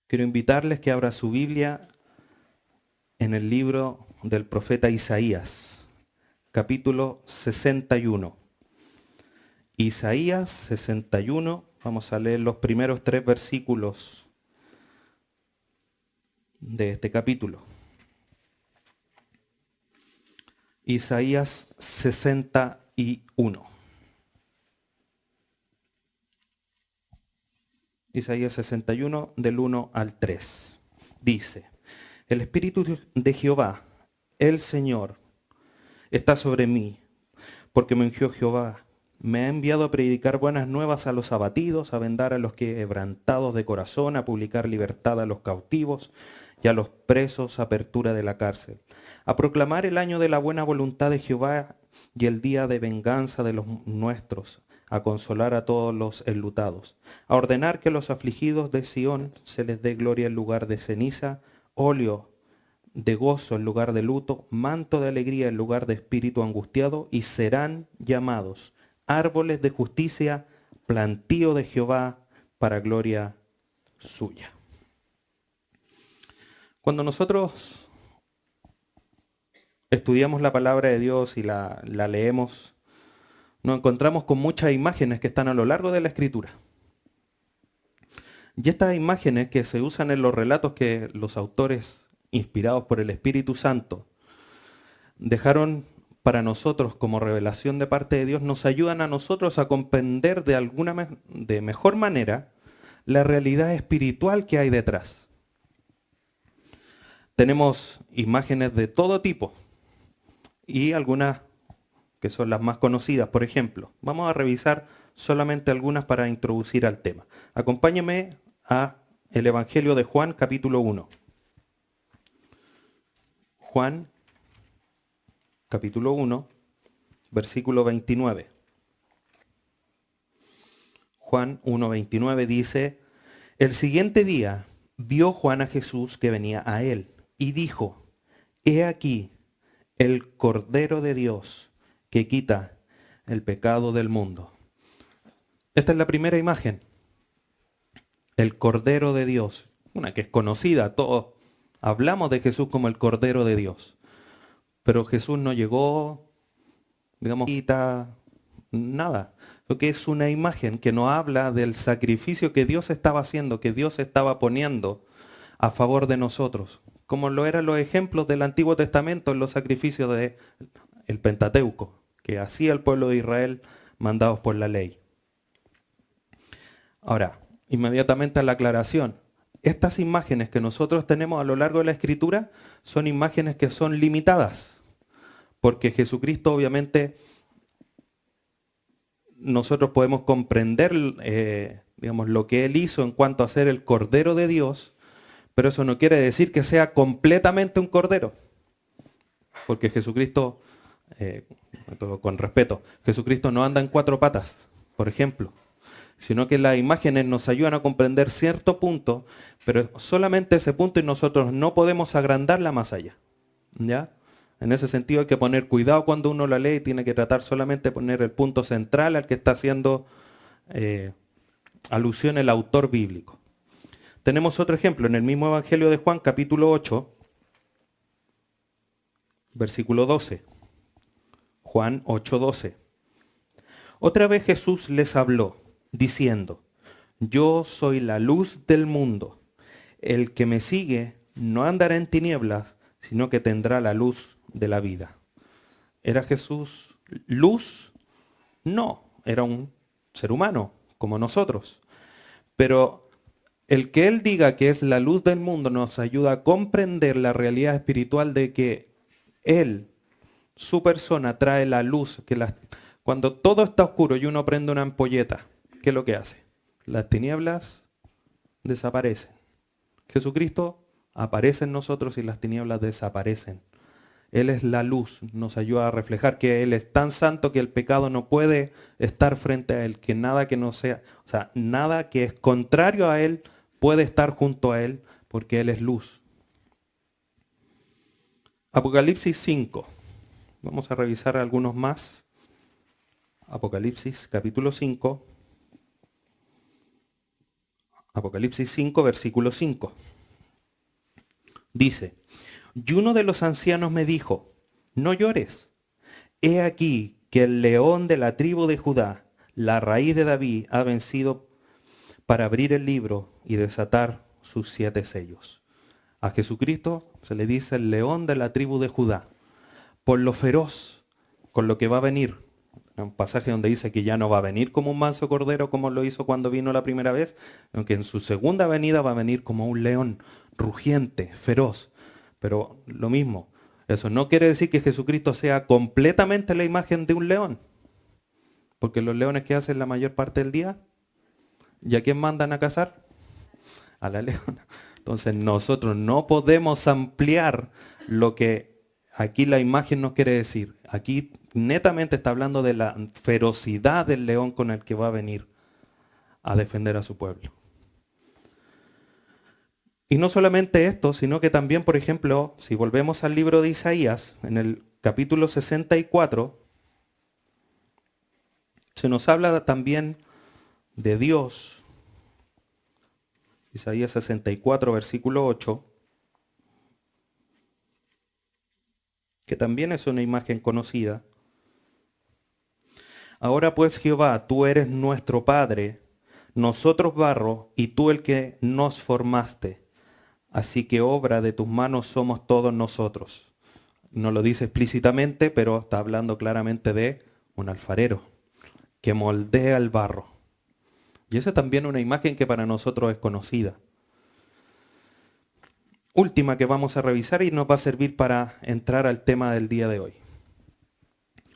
Quiero invitarles que abra su Biblia en el libro del profeta Isaías, capítulo 61. Isaías 61, vamos a leer los primeros 3 versículos de este capítulo. Isaías 61. Isaías 61, del 1 al 3. Dice: el Espíritu de Jehová, el Señor, está sobre mí, porque me ungió Jehová. Me ha enviado a predicar buenas nuevas a los abatidos, a vendar a los quebrantados de corazón, a publicar libertad a los cautivos y a los presos, apertura de la cárcel, a proclamar el año de la buena voluntad de Jehová y el día de venganza de los nuestros, a consolar a todos los enlutados, a ordenar que a los afligidos de Sión se les dé gloria en lugar de ceniza, óleo de gozo en lugar de luto, manto de alegría en lugar de espíritu angustiado, y serán llamados árboles de justicia, plantío de Jehová para gloria suya. Cuando nosotros estudiamos la palabra de Dios y la leemos, nos encontramos con muchas imágenes que están a lo largo de la Escritura. Y estas imágenes que se usan en los relatos que los autores, inspirados por el Espíritu Santo, dejaron para nosotros como revelación de parte de Dios, nos ayudan a nosotros a comprender de mejor manera la realidad espiritual que hay detrás. Tenemos imágenes de todo tipo y algunas que son las más conocidas. Por ejemplo, vamos a revisar solamente algunas para introducir al tema. Acompáñeme a el Evangelio de Juan, capítulo 1. Juan, capítulo 1, versículo 29. Juan 1, 29 dice: el siguiente día vio Juan a Jesús que venía a él y dijo: he aquí el Cordero de Dios que quita el pecado del mundo. Esta es la primera imagen. El Cordero de Dios, una que es conocida, todos hablamos de Jesús como el Cordero de Dios. Pero Jesús no llegó, digamos, nada. Lo que es una imagen que nos habla del sacrificio que Dios estaba haciendo, que Dios estaba poniendo a favor de nosotros, como lo eran los ejemplos del Antiguo Testamento en los sacrificios del Pentateuco, que hacía el pueblo de Israel mandados por la ley. Ahora, inmediatamente a la aclaración. Estas imágenes que nosotros tenemos a lo largo de la Escritura son imágenes que son limitadas, porque Jesucristo obviamente nosotros podemos comprender digamos, lo que Él hizo en cuanto a ser el Cordero de Dios, pero eso no quiere decir que sea completamente un Cordero, porque Jesucristo, con respeto, Jesucristo no anda en 4 patas, por ejemplo, sino que las imágenes nos ayudan a comprender cierto punto, pero solamente ese punto y nosotros no podemos agrandarla más allá. ¿Ya? En ese sentido hay que poner cuidado cuando uno la lee y tiene que tratar solamente de poner el punto central al que está haciendo alusión el autor bíblico. Tenemos otro ejemplo en el mismo Evangelio de Juan, capítulo 8, versículo 12. Juan 8, 12. Otra vez Jesús les habló, diciendo: yo soy la luz del mundo. El que me sigue no andará en tinieblas, sino que tendrá la luz de la vida. ¿Era Jesús luz? No, era un ser humano, como nosotros. Pero el que Él diga que es la luz del mundo nos ayuda a comprender la realidad espiritual de que Él, su persona, trae la luz. Cuando todo está oscuro y uno prende una ampolleta, ¿qué es lo que hace? Las tinieblas desaparecen. Jesucristo aparece en nosotros y las tinieblas desaparecen. Él es la luz, nos ayuda a reflejar que Él es tan santo que el pecado no puede estar frente a Él, que nada que no sea, o sea, nada que es contrario a Él puede estar junto a Él, porque Él es luz. Apocalipsis 5. Vamos a revisar algunos más. Apocalipsis capítulo 5. Apocalipsis 5, versículo 5. Dice, y uno de los ancianos me dijo, no llores. He aquí que el león de la tribu de Judá, la raíz de David, ha vencido para abrir el libro y desatar sus 7 sellos. A Jesucristo se le dice el león de la tribu de Judá, por lo feroz, con lo que va a venir. Un pasaje donde dice que ya no va a venir como un manso cordero como lo hizo cuando vino la primera vez, aunque en su segunda venida va a venir como un león rugiente, feroz. Pero lo mismo, eso no quiere decir que Jesucristo sea completamente la imagen de un león, porque los leones que hacen la mayor parte del día, ¿y a quién mandan a cazar? A la leona. Entonces nosotros no podemos ampliar lo que aquí la imagen nos quiere decir. Aquí netamente está hablando de la ferocidad del león con el que va a venir a defender a su pueblo. Y no solamente esto, sino que también, por ejemplo, si volvemos al libro de Isaías, en el capítulo 64, se nos habla también de Dios. Isaías 64, versículo 8, que también es una imagen conocida. Ahora pues Jehová, tú eres nuestro Padre, nosotros barro y tú el que nos formaste. Así que obra de tus manos somos todos nosotros. No lo dice explícitamente, pero está hablando claramente de un alfarero que moldea el barro. Y esa también es una imagen que para nosotros es conocida. Última que vamos a revisar y nos va a servir para entrar al tema del día de hoy.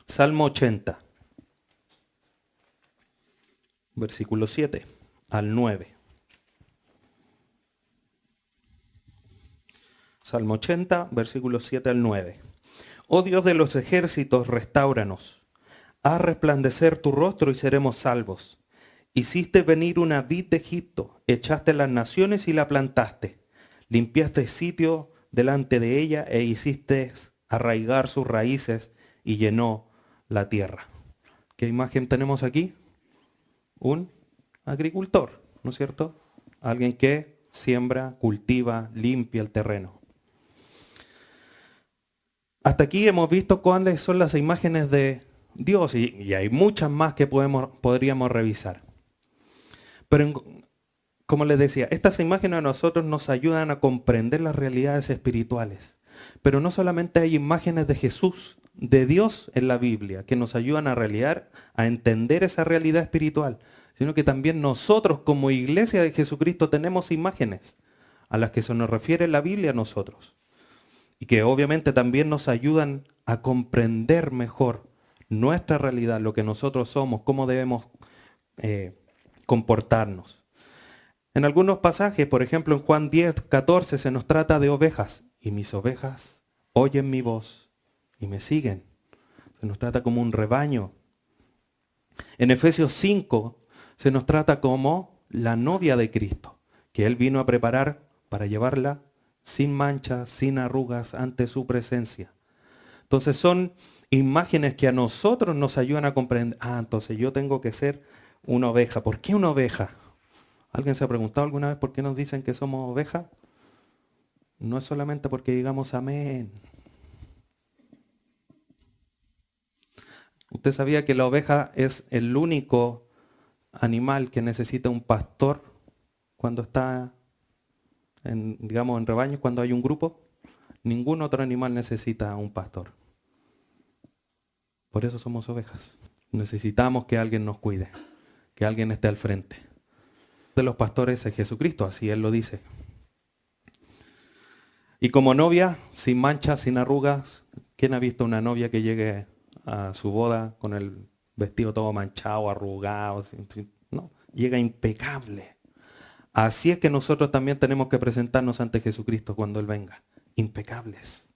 Salmo 80, versículo 7 al 9. Salmo 80, versículos 7 al 9. Oh Dios de los ejércitos, restáuranos. Haz resplandecer tu rostro y seremos salvos. Hiciste venir una vid de Egipto, echaste las naciones y la plantaste. Limpiaste sitio delante de ella e hiciste arraigar sus raíces y llenó la tierra. ¿Qué imagen tenemos aquí? Un agricultor, ¿no es cierto? Alguien que siembra, cultiva, limpia el terreno. Hasta aquí hemos visto cuáles son las imágenes de Dios y hay muchas más que podríamos revisar. Pero como les decía, estas imágenes a nosotros nos ayudan a comprender las realidades espirituales. Pero no solamente hay imágenes de Jesús, de Dios en la Biblia, que nos ayudan a entender esa realidad espiritual, sino que también nosotros como iglesia de Jesucristo tenemos imágenes a las que se nos refiere la Biblia a nosotros. Y que obviamente también nos ayudan a comprender mejor nuestra realidad, lo que nosotros somos, cómo debemos comportarnos. En algunos pasajes, por ejemplo en Juan 10, 14, se nos trata de ovejas. Y mis ovejas oyen mi voz y me siguen. Se nos trata como un rebaño. En Efesios 5 se nos trata como la novia de Cristo, que Él vino a preparar para llevarla sin manchas, sin arrugas, ante su presencia. Entonces son imágenes que a nosotros nos ayudan a comprender. Entonces yo tengo que ser una oveja. ¿Por qué una oveja? ¿Alguien se ha preguntado alguna vez por qué nos dicen que somos ovejas? No es solamente porque digamos amén. ¿Usted sabía que la oveja es el único animal que necesita un pastor cuando está en rebaños, cuando hay un grupo? Ningún otro animal necesita un pastor. Por eso somos ovejas. Necesitamos que alguien nos cuide, que alguien esté al frente. De los pastores es Jesucristo, así Él lo dice. Y como novia, sin manchas, sin arrugas, ¿quién ha visto una novia que llegue a su boda con el vestido todo manchado, arrugado? No, llega impecable. Así es que nosotros también tenemos que presentarnos ante Jesucristo cuando Él venga, impecables.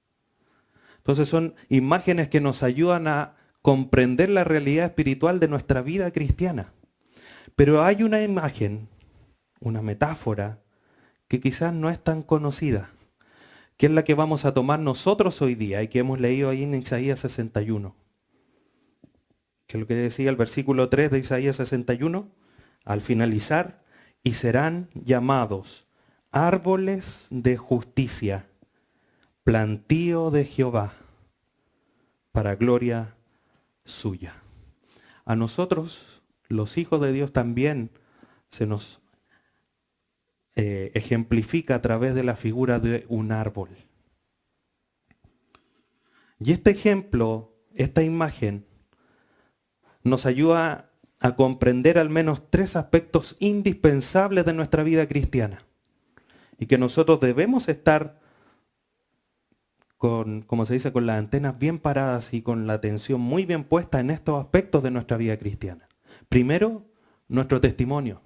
Entonces son imágenes que nos ayudan a comprender la realidad espiritual de nuestra vida cristiana. Pero hay una imagen, una metáfora, que quizás no es tan conocida, que es la que vamos a tomar nosotros hoy día y que hemos leído ahí en Isaías 61. Que es lo que decía el versículo 3 de Isaías 61, al finalizar, y serán llamados árboles de justicia, plantío de Jehová, para gloria suya. A nosotros, los hijos de Dios, también se nos ejemplifica a través de la figura de un árbol. Y este ejemplo, esta imagen, nos ayuda a comprender al menos tres aspectos indispensables de nuestra vida cristiana y que nosotros debemos estar con, como se dice, con las antenas bien paradas y con la atención muy bien puesta en estos aspectos de nuestra vida cristiana. Primero, nuestro testimonio.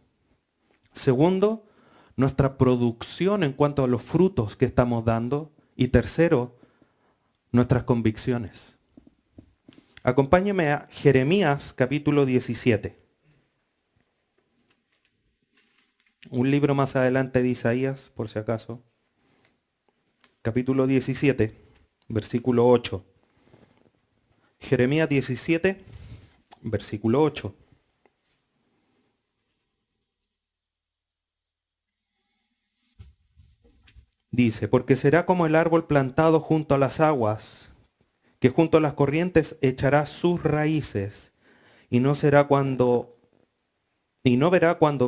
Segundo, nuestra producción en cuanto a los frutos que estamos dando. Y tercero, nuestras convicciones. Acompáñeme a Jeremías capítulo 17. Un libro más adelante de Isaías, por si acaso. Capítulo 17, versículo 8. Jeremías 17, versículo 8. Dice, porque será como el árbol plantado junto a las aguas, que junto a las corrientes echará sus raíces, y no verá cuando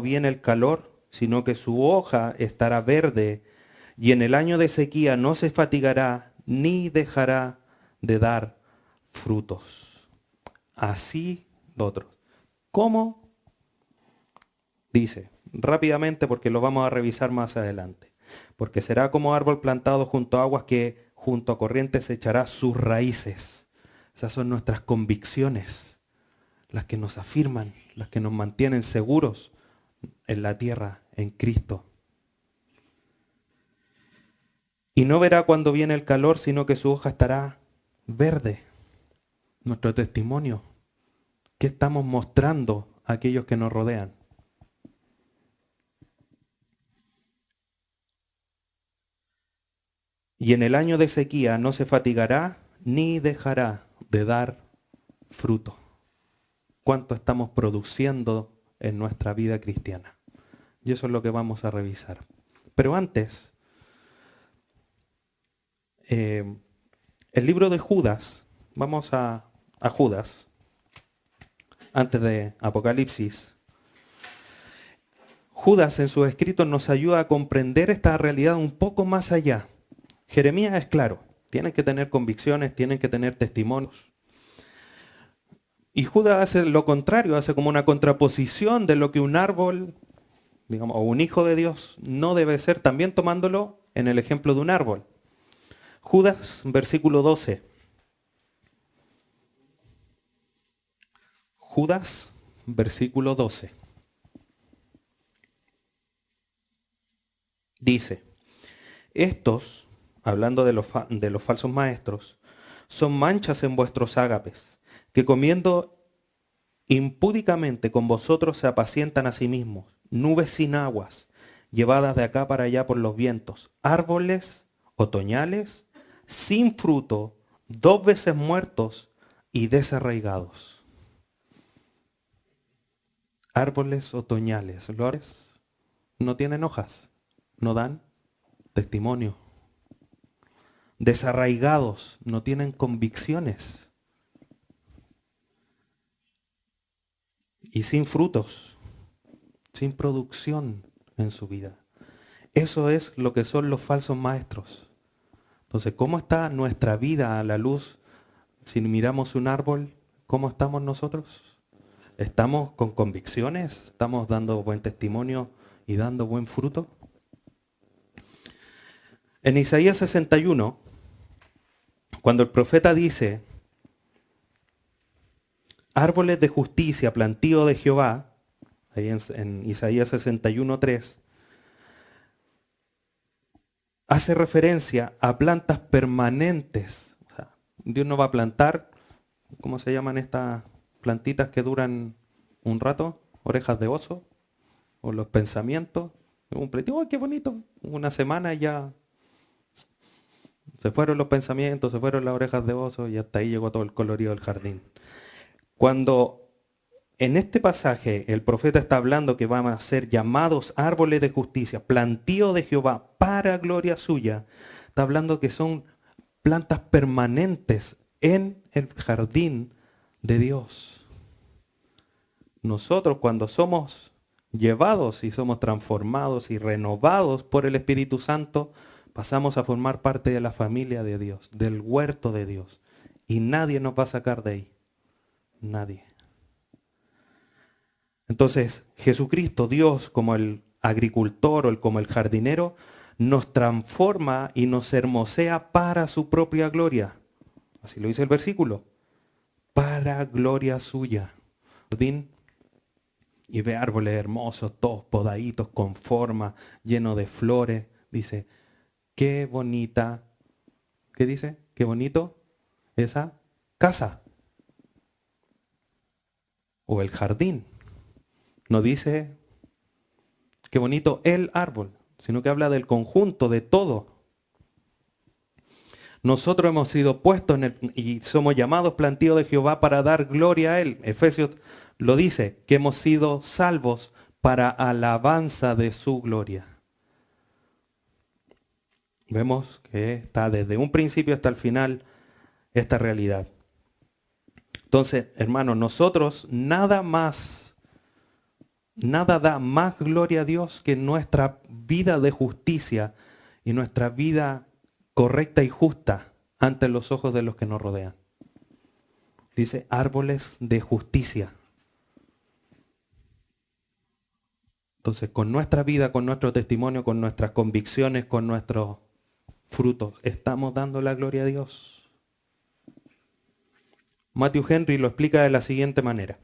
viene el calor, sino que su hoja estará verde, y en el año de sequía no se fatigará, ni dejará de dar frutos. Así otros. ¿Cómo? Dice, rápidamente porque lo vamos a revisar más adelante. Porque será como árbol plantado junto a aguas que junto a corrientes echará sus raíces. Esas son nuestras convicciones, las que nos afirman, las que nos mantienen seguros en la tierra, en Cristo. Y no verá cuando viene el calor, sino que su hoja estará verde. Nuestro testimonio. ¿Qué estamos mostrando a aquellos que nos rodean? Y en el año de sequía no se fatigará ni dejará de dar fruto. ¿Cuánto estamos produciendo en nuestra vida cristiana? Y eso es lo que vamos a revisar. Pero antes, el libro de Judas, vamos a Judas, antes de Apocalipsis. Judas en sus escritos nos ayuda a comprender esta realidad un poco más allá. Jeremías es claro, tienen que tener convicciones, tienen que tener testimonios. Y Judas hace lo contrario, hace como una contraposición de lo que un árbol, digamos, o un hijo de Dios no debe ser, también tomándolo en el ejemplo de un árbol. Judas, versículo 12. Judas, versículo 12. Dice, estos, hablando de los falsos maestros, son manchas en vuestros ágapes, que comiendo impúdicamente con vosotros se apacientan a sí mismos, nubes sin aguas, llevadas de acá para allá por los vientos, árboles otoñales, sin fruto, 2 veces muertos y desarraigados. Árboles otoñales, los árboles no tienen hojas, no dan testimonio. Desarraigados, no tienen convicciones. Y sin frutos, sin producción en su vida. Eso es lo que son los falsos maestros. Entonces, ¿cómo está nuestra vida a la luz? Si miramos un árbol, ¿cómo estamos nosotros? ¿Estamos con convicciones? ¿Estamos dando buen testimonio y dando buen fruto? En Isaías 61, cuando el profeta dice, árboles de justicia, plantío de Jehová, ahí en Isaías 61:3, hace referencia a plantas permanentes. O sea, Dios no va a plantar, ¿cómo se llaman estas plantitas que duran un rato? Orejas de oso, o los pensamientos. Un plantito, ¡oh, qué bonito! Una semana y ya se fueron los pensamientos, se fueron las orejas de oso y hasta ahí llegó todo el colorido del jardín. Cuando en este pasaje el profeta está hablando que van a ser llamados árboles de justicia, plantío de Jehová para gloria suya. Está hablando que son plantas permanentes en el jardín de Dios. Nosotros cuando somos llevados y somos transformados y renovados por el Espíritu Santo, pasamos a formar parte de la familia de Dios, del huerto de Dios. Y nadie nos va a sacar de ahí. Nadie. Entonces, Jesucristo, Dios, como el agricultor o como el jardinero, nos transforma y nos hermosea para su propia gloria. Así lo dice el versículo. Para gloria suya. Y ve árboles hermosos, todos podaditos, con forma, llenos de flores. Dice, qué bonita, ¿qué dice? Qué bonito esa casa. O el jardín. No dice, qué bonito el árbol, sino que habla del conjunto, de todo. Nosotros hemos sido puestos y somos llamados plantío de Jehová para dar gloria a Él. Efesios lo dice, que hemos sido salvos para alabanza de su gloria. Vemos que está desde un principio hasta el final esta realidad. Entonces, hermanos, nosotros nada da más gloria a Dios que nuestra vida de justicia y nuestra vida correcta y justa ante los ojos de los que nos rodean. Dice, árboles de justicia. Entonces, con nuestra vida, con nuestro testimonio, con nuestras convicciones, con nuestros frutos, ¿estamos dando la gloria a Dios? Matthew Henry lo explica de la siguiente manera.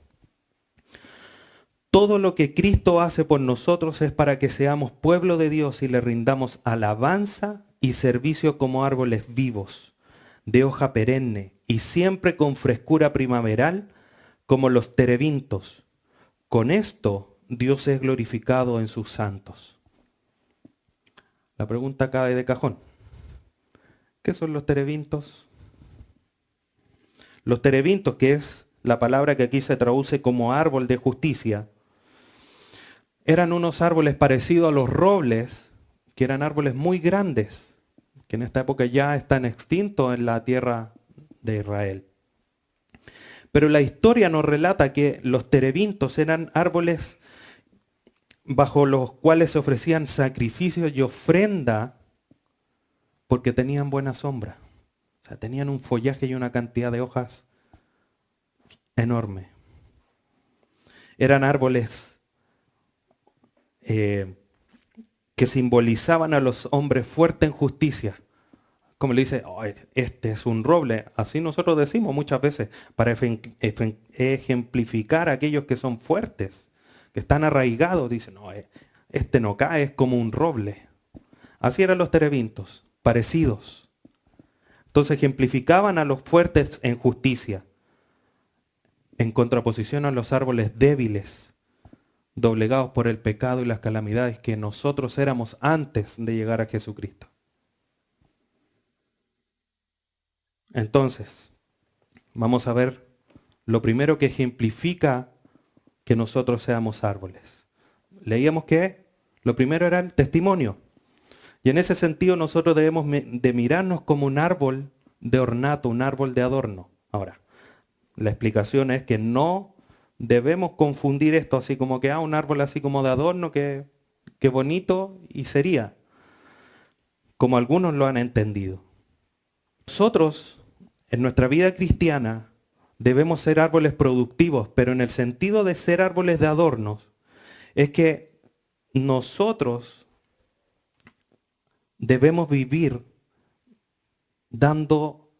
Todo lo que Cristo hace por nosotros es para que seamos pueblo de Dios y le rindamos alabanza y servicio como árboles vivos, de hoja perenne y siempre con frescura primaveral, como los terebintos. Con esto Dios es glorificado en sus santos. La pregunta cae de cajón. ¿Qué son los terebintos? Los terebintos, que es la palabra que aquí se traduce como árbol de justicia, eran unos árboles parecidos a los robles, que eran árboles muy grandes, que en esta época ya están extintos en la tierra de Israel. Pero la historia nos relata que los terebintos eran árboles bajo los cuales se ofrecían sacrificios y ofrenda porque tenían buena sombra. O sea, tenían un follaje y una cantidad de hojas enorme. Eran árboles que simbolizaban a los hombres fuertes en justicia. Como le dice, oh, este es un roble. Así nosotros decimos muchas veces para ejemplificar a aquellos que son fuertes, que están arraigados. Dicen, no, este no cae, es como un roble. Así eran los terebintos, parecidos. Entonces ejemplificaban a los fuertes en justicia, en contraposición a los árboles débiles, doblegados por el pecado y las calamidades que nosotros éramos antes de llegar a Jesucristo. Entonces, vamos a ver lo primero que ejemplifica que nosotros seamos árboles. Leíamos que lo primero era el testimonio. Y en ese sentido nosotros debemos de mirarnos como un árbol de ornato, un árbol de adorno. Ahora, la explicación es que no debemos confundir esto así como que un árbol así como de adorno, que bonito y sería, como algunos lo han entendido. Nosotros, en nuestra vida cristiana, debemos ser árboles productivos, pero en el sentido de ser árboles de adornos, es que nosotros debemos vivir dando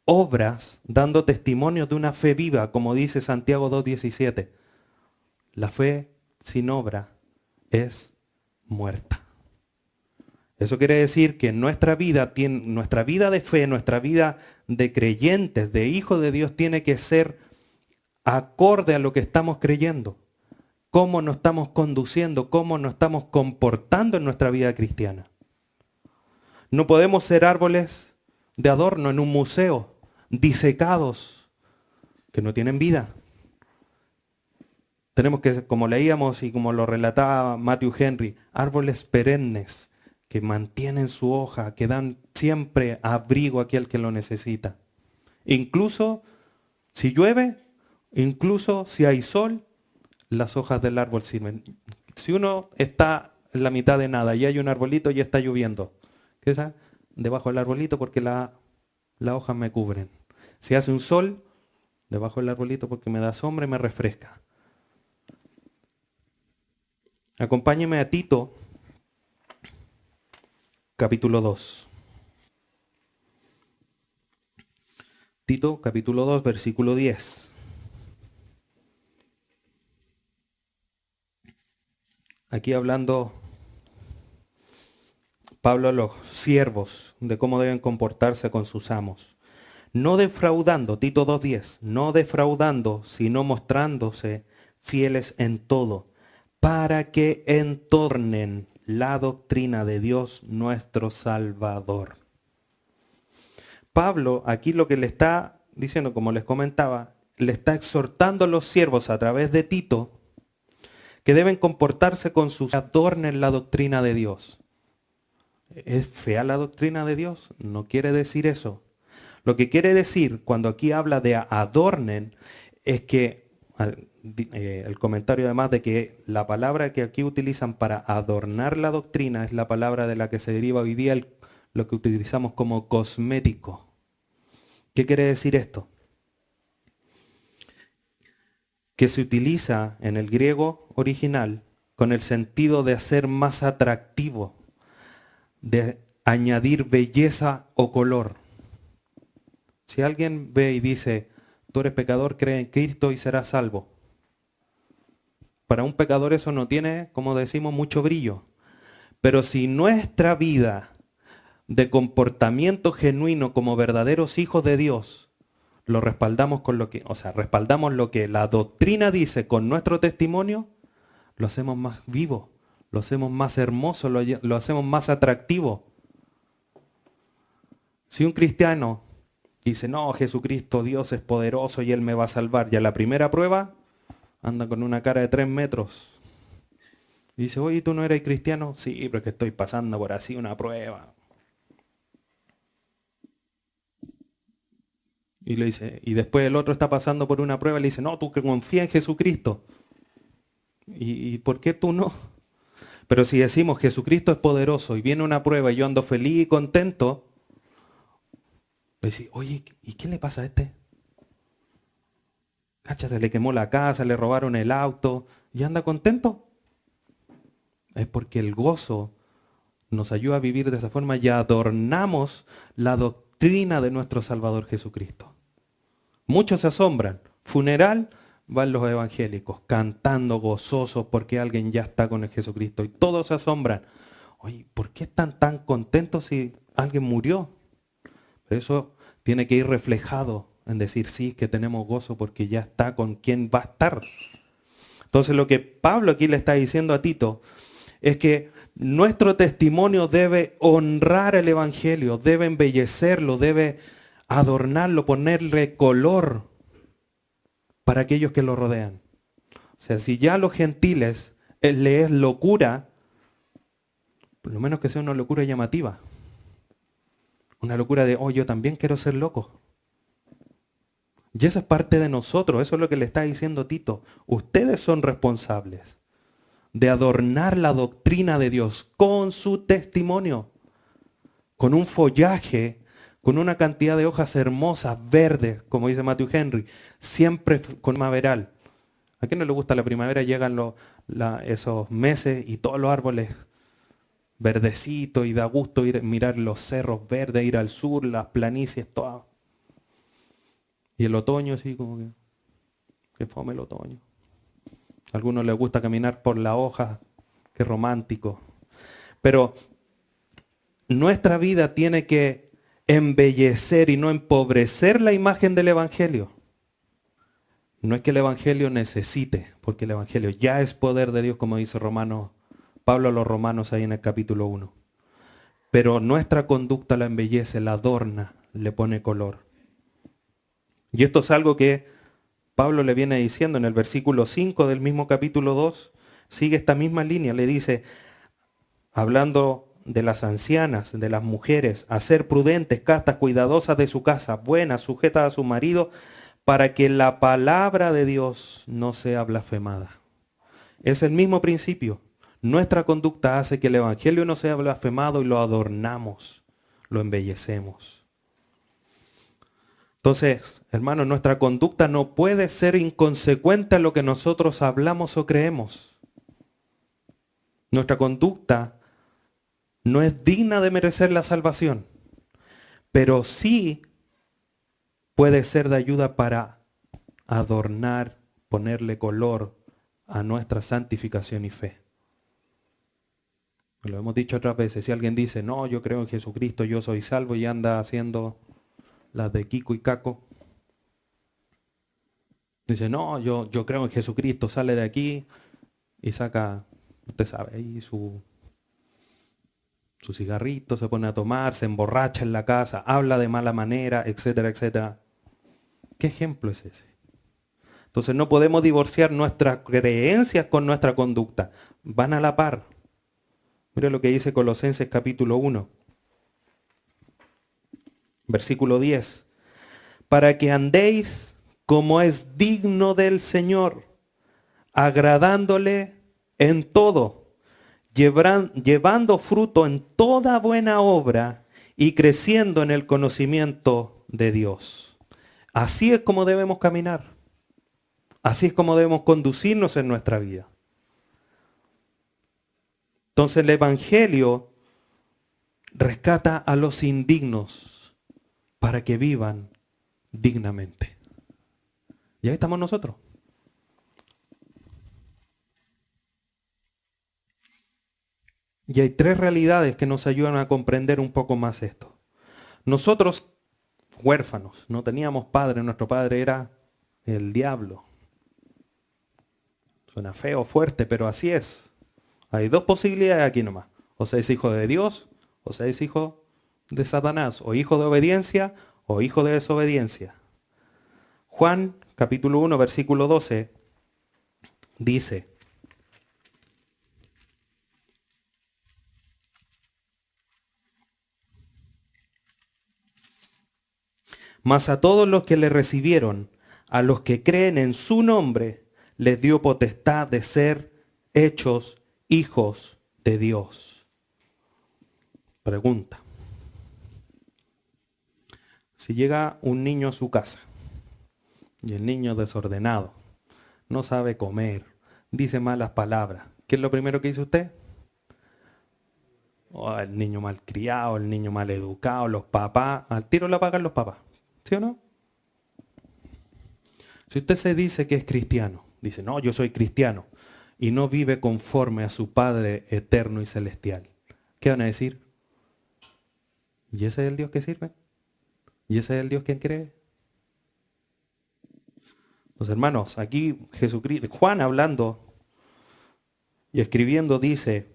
obras, dando testimonios de una fe viva, como dice Santiago 2:17. La fe sin obra es muerta. Eso quiere decir que nuestra vida de fe, nuestra vida de creyentes, de hijos de Dios, tiene que ser acorde a lo que estamos creyendo. Cómo nos estamos conduciendo, cómo nos estamos comportando en nuestra vida cristiana. No podemos ser árboles de adorno en un museo, disecados, que no tienen vida. Tenemos que, como leíamos y como lo relataba Matthew Henry, árboles perennes que mantienen su hoja, que dan siempre abrigo a aquel que lo necesita. Incluso si llueve, incluso si hay sol, las hojas del árbol sirven. Si uno está en la mitad de nada y hay un arbolito y está lloviendo, ¿qué es? Debajo del arbolito porque las hojas me cubren. Si hace un sol, debajo del arbolito porque me da sombra y me refresca. Acompáñeme a Tito, capítulo 2. Tito, capítulo 2, versículo 10. Aquí hablando Pablo a los siervos de cómo deben comportarse con sus amos. No defraudando, Tito 2:10, no defraudando, sino mostrándose fieles en todo, para que entornen la doctrina de Dios nuestro Salvador. Pablo aquí lo que le está diciendo, como les comentaba, le está exhortando a los siervos a través de Tito que deben comportarse con sus adornen la doctrina de Dios. ¿Es fea la doctrina de Dios? No quiere decir eso. Lo que quiere decir cuando aquí habla de adornen es que el comentario además de que la palabra que aquí utilizan para adornar la doctrina es la palabra de la que se deriva hoy día lo que utilizamos como cosmético. ¿Qué quiere decir esto? Que se utiliza en el griego original con el sentido de hacer más atractivo, de añadir belleza o color. Si alguien ve y dice, tú eres pecador, cree en Cristo y serás salvo. Para un pecador eso no tiene, como decimos, mucho brillo. Pero si nuestra vida de comportamiento genuino como verdaderos hijos de Dios, lo respaldamos con lo que, respaldamos lo que la doctrina dice con nuestro testimonio, lo hacemos más vivo, lo hacemos más hermoso, lo hacemos más atractivo. Si un cristiano dice, no, Jesucristo, Dios es poderoso y Él me va a salvar, y a la primera prueba anda con una cara de 3 metros. Y dice, oye, ¿tú no eres cristiano? Sí, pero es que estoy pasando por así una prueba. Y le dice, y después el otro está pasando por una prueba y le dice, no, tú que confías en Jesucristo. ¿Y por qué tú no? Pero si decimos Jesucristo es poderoso y viene una prueba y yo ando feliz y contento, le dice, oye, ¿y qué le pasa a este? Cáchate, le quemó la casa, le robaron el auto y anda contento. Es porque el gozo nos ayuda a vivir de esa forma y adornamos la doctrina de nuestro Salvador Jesucristo. Muchos se asombran. Funeral, van los evangélicos cantando gozosos porque alguien ya está con el Jesucristo. Y todos se asombran. Oye, ¿por qué están tan contentos si alguien murió? Pero eso tiene que ir reflejado en decir sí, que tenemos gozo porque ya está con quien va a estar. Entonces lo que Pablo aquí le está diciendo a Tito es que nuestro testimonio debe honrar el Evangelio, debe embellecerlo, debe adornarlo, ponerle color para aquellos que lo rodean. O sea, si ya a los gentiles le es locura, por lo menos que sea una locura llamativa. Una locura de, oh, yo también quiero ser loco. Y eso es parte de nosotros, eso es lo que le está diciendo Tito. Ustedes son responsables de adornar la doctrina de Dios con su testimonio, con un follaje, con una cantidad de hojas hermosas, verdes, como dice Matthew Henry, siempre con primaveral. ¿A quién no le gusta la primavera? Llegan esos meses y todos los árboles verdecitos y da gusto mirar los cerros verdes, ir al sur, las planicies, todas. Y el otoño así como que fome el otoño. A algunos les gusta caminar por la hoja, qué romántico. Pero nuestra vida tiene que embellecer y no empobrecer la imagen del Evangelio. No es que el Evangelio necesite, porque el Evangelio ya es poder de Dios, como dice Pablo a los Romanos ahí en el capítulo 1. Pero nuestra conducta la embellece, la adorna, le pone color. Y esto es algo que Pablo le viene diciendo en el versículo 5 del mismo capítulo 2, sigue esta misma línea, le dice, hablando de las ancianas, de las mujeres, a ser prudentes, castas, cuidadosas de su casa, buenas, sujetas a su marido, para que la palabra de Dios no sea blasfemada. Es el mismo principio. Nuestra conducta hace que el evangelio no sea blasfemado y lo adornamos, lo embellecemos. Entonces, hermanos, nuestra conducta no puede ser inconsecuente a lo que nosotros hablamos o creemos. Nuestra conducta no es digna de merecer la salvación, pero sí puede ser de ayuda para adornar, ponerle color a nuestra santificación y fe. Lo hemos dicho otras veces, si alguien dice, no, yo creo en Jesucristo, yo soy salvo y anda haciendo las de Kiko y Caco. Dice, no, yo creo en Jesucristo, sale de aquí y saca, usted sabe, ahí su cigarrito, se pone a tomar, se emborracha en la casa, habla de mala manera, etcétera, etcétera. ¿Qué ejemplo es ese? Entonces no podemos divorciar nuestras creencias con nuestra conducta. Van a la par. Mira lo que dice Colosenses capítulo 1, versículo 10. Para que andéis como es digno del Señor, agradándole en todo, llevando fruto en toda buena obra y creciendo en el conocimiento de Dios. Así es como debemos caminar. Así es como debemos conducirnos en nuestra vida. Entonces el Evangelio rescata a los indignos para que vivan dignamente. Y ahí estamos nosotros. Y hay tres realidades que nos ayudan a comprender un poco más esto. Nosotros, huérfanos, no teníamos padre, nuestro padre era el diablo. Suena feo, fuerte, pero así es. Hay dos posibilidades aquí nomás. O seas hijo de Dios, o seas hijo de Satanás, o hijo de obediencia, o hijo de desobediencia. Juan, capítulo 1, versículo 12, dice, mas a todos los que le recibieron, a los que creen en su nombre, les dio potestad de ser hechos hijos de Dios. Pregunta. Si llega un niño a su casa y el niño desordenado, no sabe comer, dice malas palabras, ¿qué es lo primero que dice usted? Oh, el niño malcriado, el niño mal educado, los papás, al tiro la pagan los papás, ¿sí o no? Si usted se dice que es cristiano, dice, no, yo soy cristiano, y no vive conforme a su Padre eterno y celestial, ¿qué van a decir? ¿Y ese es el Dios que sirve? ¿Y ese es el Dios que cree? Los hermanos, aquí Jesucristo, Juan hablando y escribiendo dice,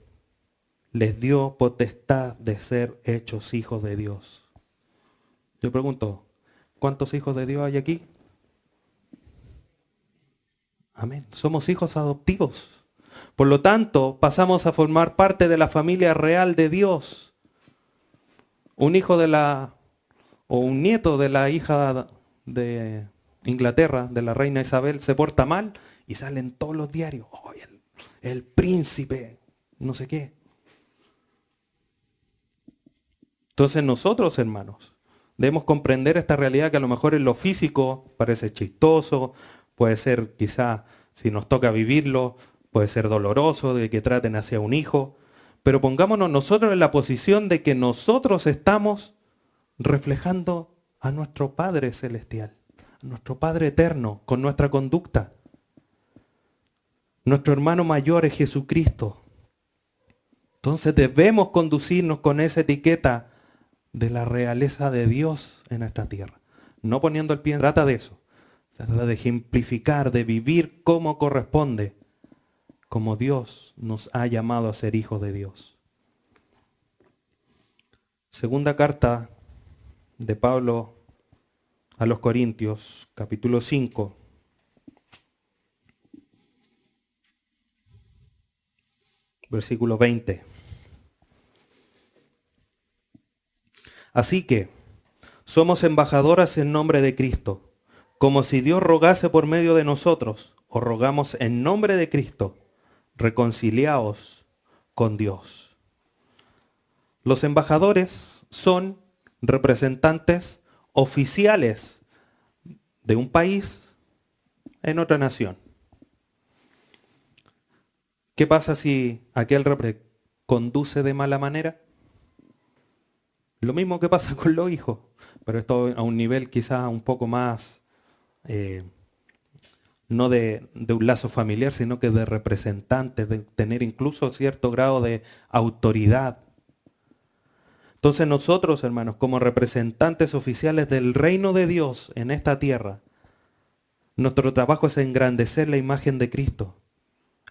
les dio potestad de ser hechos hijos de Dios. Yo pregunto, ¿cuántos hijos de Dios hay aquí? Amén. Somos hijos adoptivos. Por lo tanto, pasamos a formar parte de la familia real de Dios. Un hijo o un nieto de la hija de Inglaterra, de la reina Isabel, se porta mal y salen todos los diarios. Oh, el príncipe, no sé qué. Entonces nosotros, hermanos, debemos comprender esta realidad que a lo mejor en lo físico parece chistoso, puede ser quizá, si nos toca vivirlo, puede ser doloroso de que traten hacia un hijo, pero pongámonos nosotros en la posición de que nosotros estamos reflejando a nuestro Padre Celestial, a nuestro Padre Eterno, con nuestra conducta. Nuestro hermano mayor es Jesucristo. Entonces debemos conducirnos con esa etiqueta de la realeza de Dios en esta tierra. No poniendo el pie, trata de eso. Se trata de ejemplificar, de vivir como corresponde, como Dios nos ha llamado a ser hijos de Dios. Segunda carta de Pablo a los Corintios, capítulo 5, versículo 20. Así que somos embajadoras en nombre de Cristo, como si Dios rogase por medio de nosotros, os rogamos en nombre de Cristo, reconciliaos con Dios. Los embajadores son representantes oficiales de un país en otra nación. ¿Qué pasa si aquel conduce de mala manera? Lo mismo que pasa con los hijos, pero esto a un nivel quizás un poco más, no de un lazo familiar, sino que de representantes, de tener incluso cierto grado de autoridad. Entonces nosotros, hermanos, como representantes oficiales del reino de Dios en esta tierra, nuestro trabajo es engrandecer la imagen de Cristo.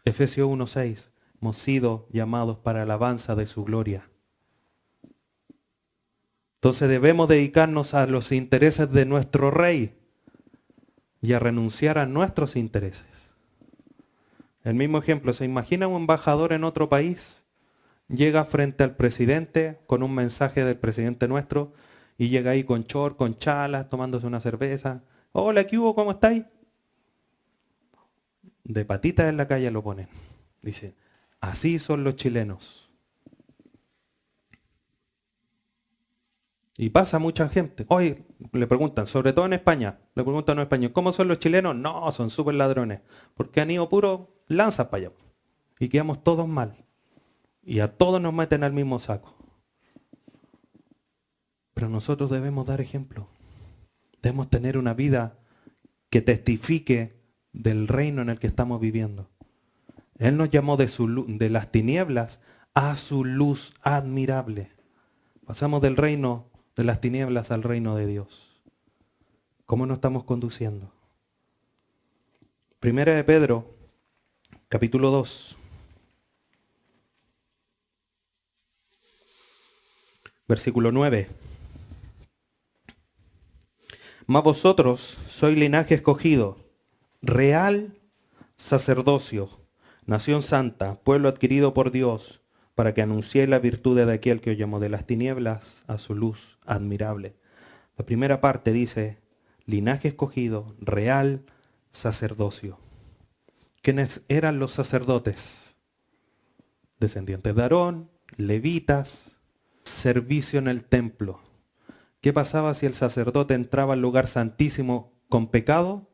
Efesios 1:6, hemos sido llamados para alabanza de su gloria. Entonces debemos dedicarnos a los intereses de nuestro rey y a renunciar a nuestros intereses. El mismo ejemplo, ¿se imagina un embajador en otro país? Llega frente al presidente con un mensaje del presidente nuestro y llega ahí con short, con chalas, tomándose una cerveza. Hola, ¿qué hubo? ¿Cómo estáis? De patitas en la calle lo ponen. Dice, así son los chilenos. Y pasa mucha gente. Hoy le preguntan, sobre todo en España, le preguntan a los españoles, ¿cómo son los chilenos? No, son súper ladrones. Porque han ido puro lanzas para allá. Y quedamos todos mal. Y a todos nos meten al mismo saco. Pero nosotros debemos dar ejemplo. Debemos tener una vida que testifique del reino en el que estamos viviendo. Él nos llamó de las tinieblas a su luz admirable. Pasamos del reino de las tinieblas al reino de Dios. ¿Cómo nos estamos conduciendo? Primera de Pedro, capítulo 2. Versículo 9. Mas vosotros sois linaje escogido, real sacerdocio, nación santa, pueblo adquirido por Dios, para que anunciéis la virtud de aquel que os llamó de las tinieblas a su luz admirable. La primera parte dice, linaje escogido, real sacerdocio. ¿Quiénes eran los sacerdotes? Descendientes de Aarón, levitas, servicio en el templo. ¿Qué pasaba si el sacerdote entraba al lugar santísimo con pecado?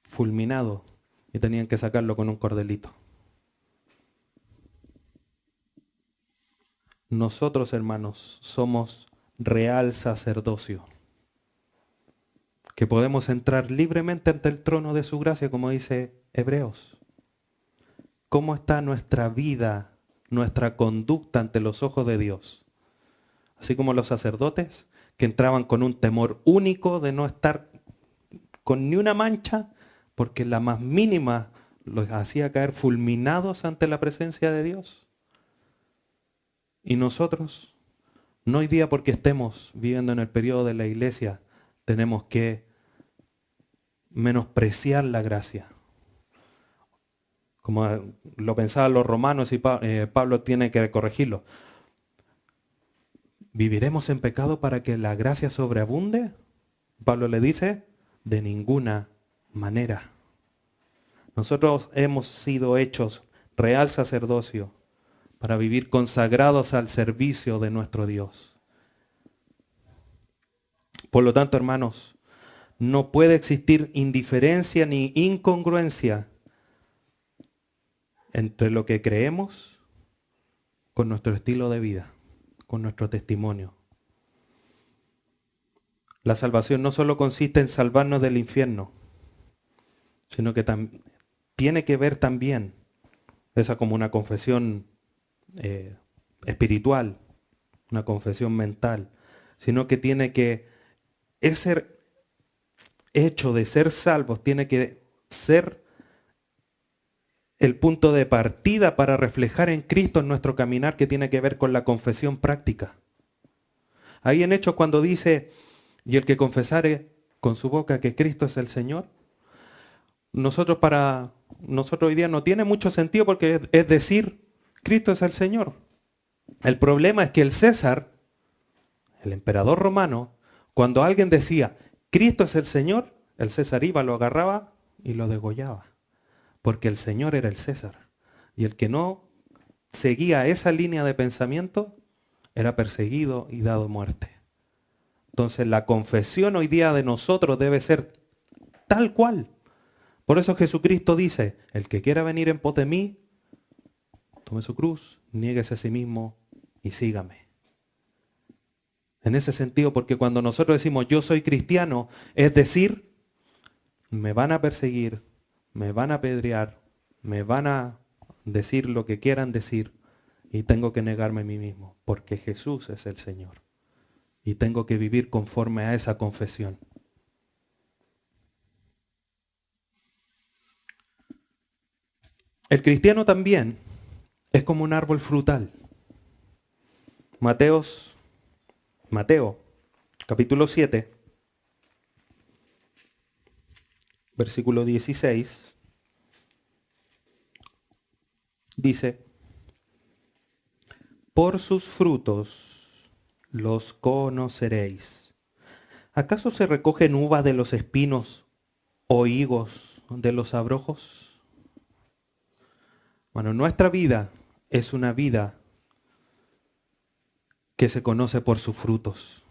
Fulminado. Y tenían que sacarlo con un cordelito. Nosotros, hermanos, somos real sacerdocio, que podemos entrar libremente ante el trono de su gracia, como dice Hebreos. ¿Cómo está nuestra vida, nuestra conducta ante los ojos de Dios? Así como los sacerdotes, que entraban con un temor único de no estar con ni una mancha, porque la más mínima los hacía caer fulminados ante la presencia de Dios. Y nosotros, no hoy día porque estemos viviendo en el periodo de la iglesia, tenemos que menospreciar la gracia. Como lo pensaban los romanos y Pablo tiene que corregirlo. ¿Viviremos en pecado para que la gracia sobreabunde? Pablo le dice, de ninguna manera. Nosotros hemos sido hechos real sacerdocio para vivir consagrados al servicio de nuestro Dios. Por lo tanto, hermanos, no puede existir indiferencia ni incongruencia entre lo que creemos con nuestro estilo de vida, con nuestro testimonio. La salvación no solo consiste en salvarnos del infierno, sino que tiene que ver también, esa como una confesión espiritual, una confesión mental, sino que tiene que, ese hecho de ser salvos tiene que ser el punto de partida para reflejar en Cristo en nuestro caminar, que tiene que ver con la confesión práctica. Ahí en Hechos cuando dice, y el que confesare con su boca que Cristo es el Señor, nosotros para nosotros hoy día no tiene mucho sentido porque es decir, Cristo es el Señor. El problema es que el César, el emperador romano, cuando alguien decía, Cristo es el Señor, el César iba, lo agarraba y lo degollaba. Porque el Señor era el César. Y el que no seguía esa línea de pensamiento era perseguido y dado muerte. Entonces la confesión hoy día de nosotros debe ser tal cual. Por eso Jesucristo dice, el que quiera venir en pos de mí, tome su cruz, niéguese a sí mismo y sígame. En ese sentido, porque cuando nosotros decimos yo soy cristiano, es decir, me van a perseguir, me van a apedrear, me van a decir lo que quieran decir y tengo que negarme a mí mismo, porque Jesús es el Señor. Y tengo que vivir conforme a esa confesión. El cristiano también es como un árbol frutal. Mateo, capítulo 7, versículo 16, dice, por sus frutos los conoceréis. ¿Acaso se recogen uvas de los espinos o higos de los abrojos? Bueno, nuestra vida es una vida que se conoce por sus frutos.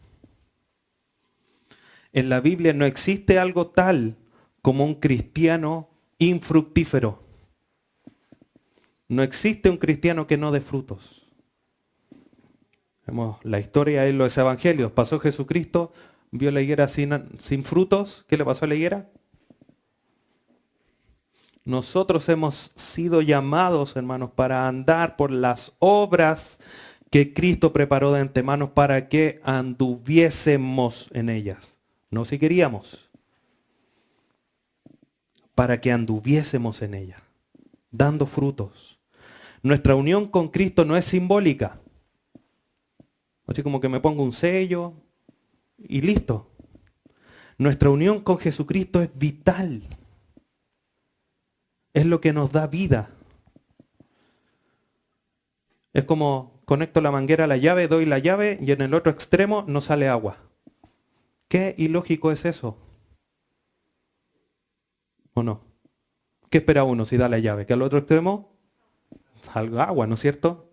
En la Biblia no existe algo tal como un cristiano infructífero. No existe un cristiano que no dé frutos. Vemos la historia en los evangelios. Pasó Jesucristo, vio la higuera sin frutos. ¿Qué le pasó a la higuera? Nosotros hemos sido llamados, hermanos, para andar por las obras que Cristo preparó de antemano para que anduviésemos en ellas. No si queríamos, para que anduviésemos en ellas, dando frutos. Nuestra unión con Cristo no es simbólica. Así como que me pongo un sello y listo. Nuestra unión con Jesucristo es vital. Es lo que nos da vida. Es como conecto la manguera a la llave, doy la llave y en el otro extremo no sale agua. ¿Qué ilógico es eso? ¿O no? ¿Qué espera uno si da la llave? ¿Que al otro extremo salga agua, ¿no es cierto?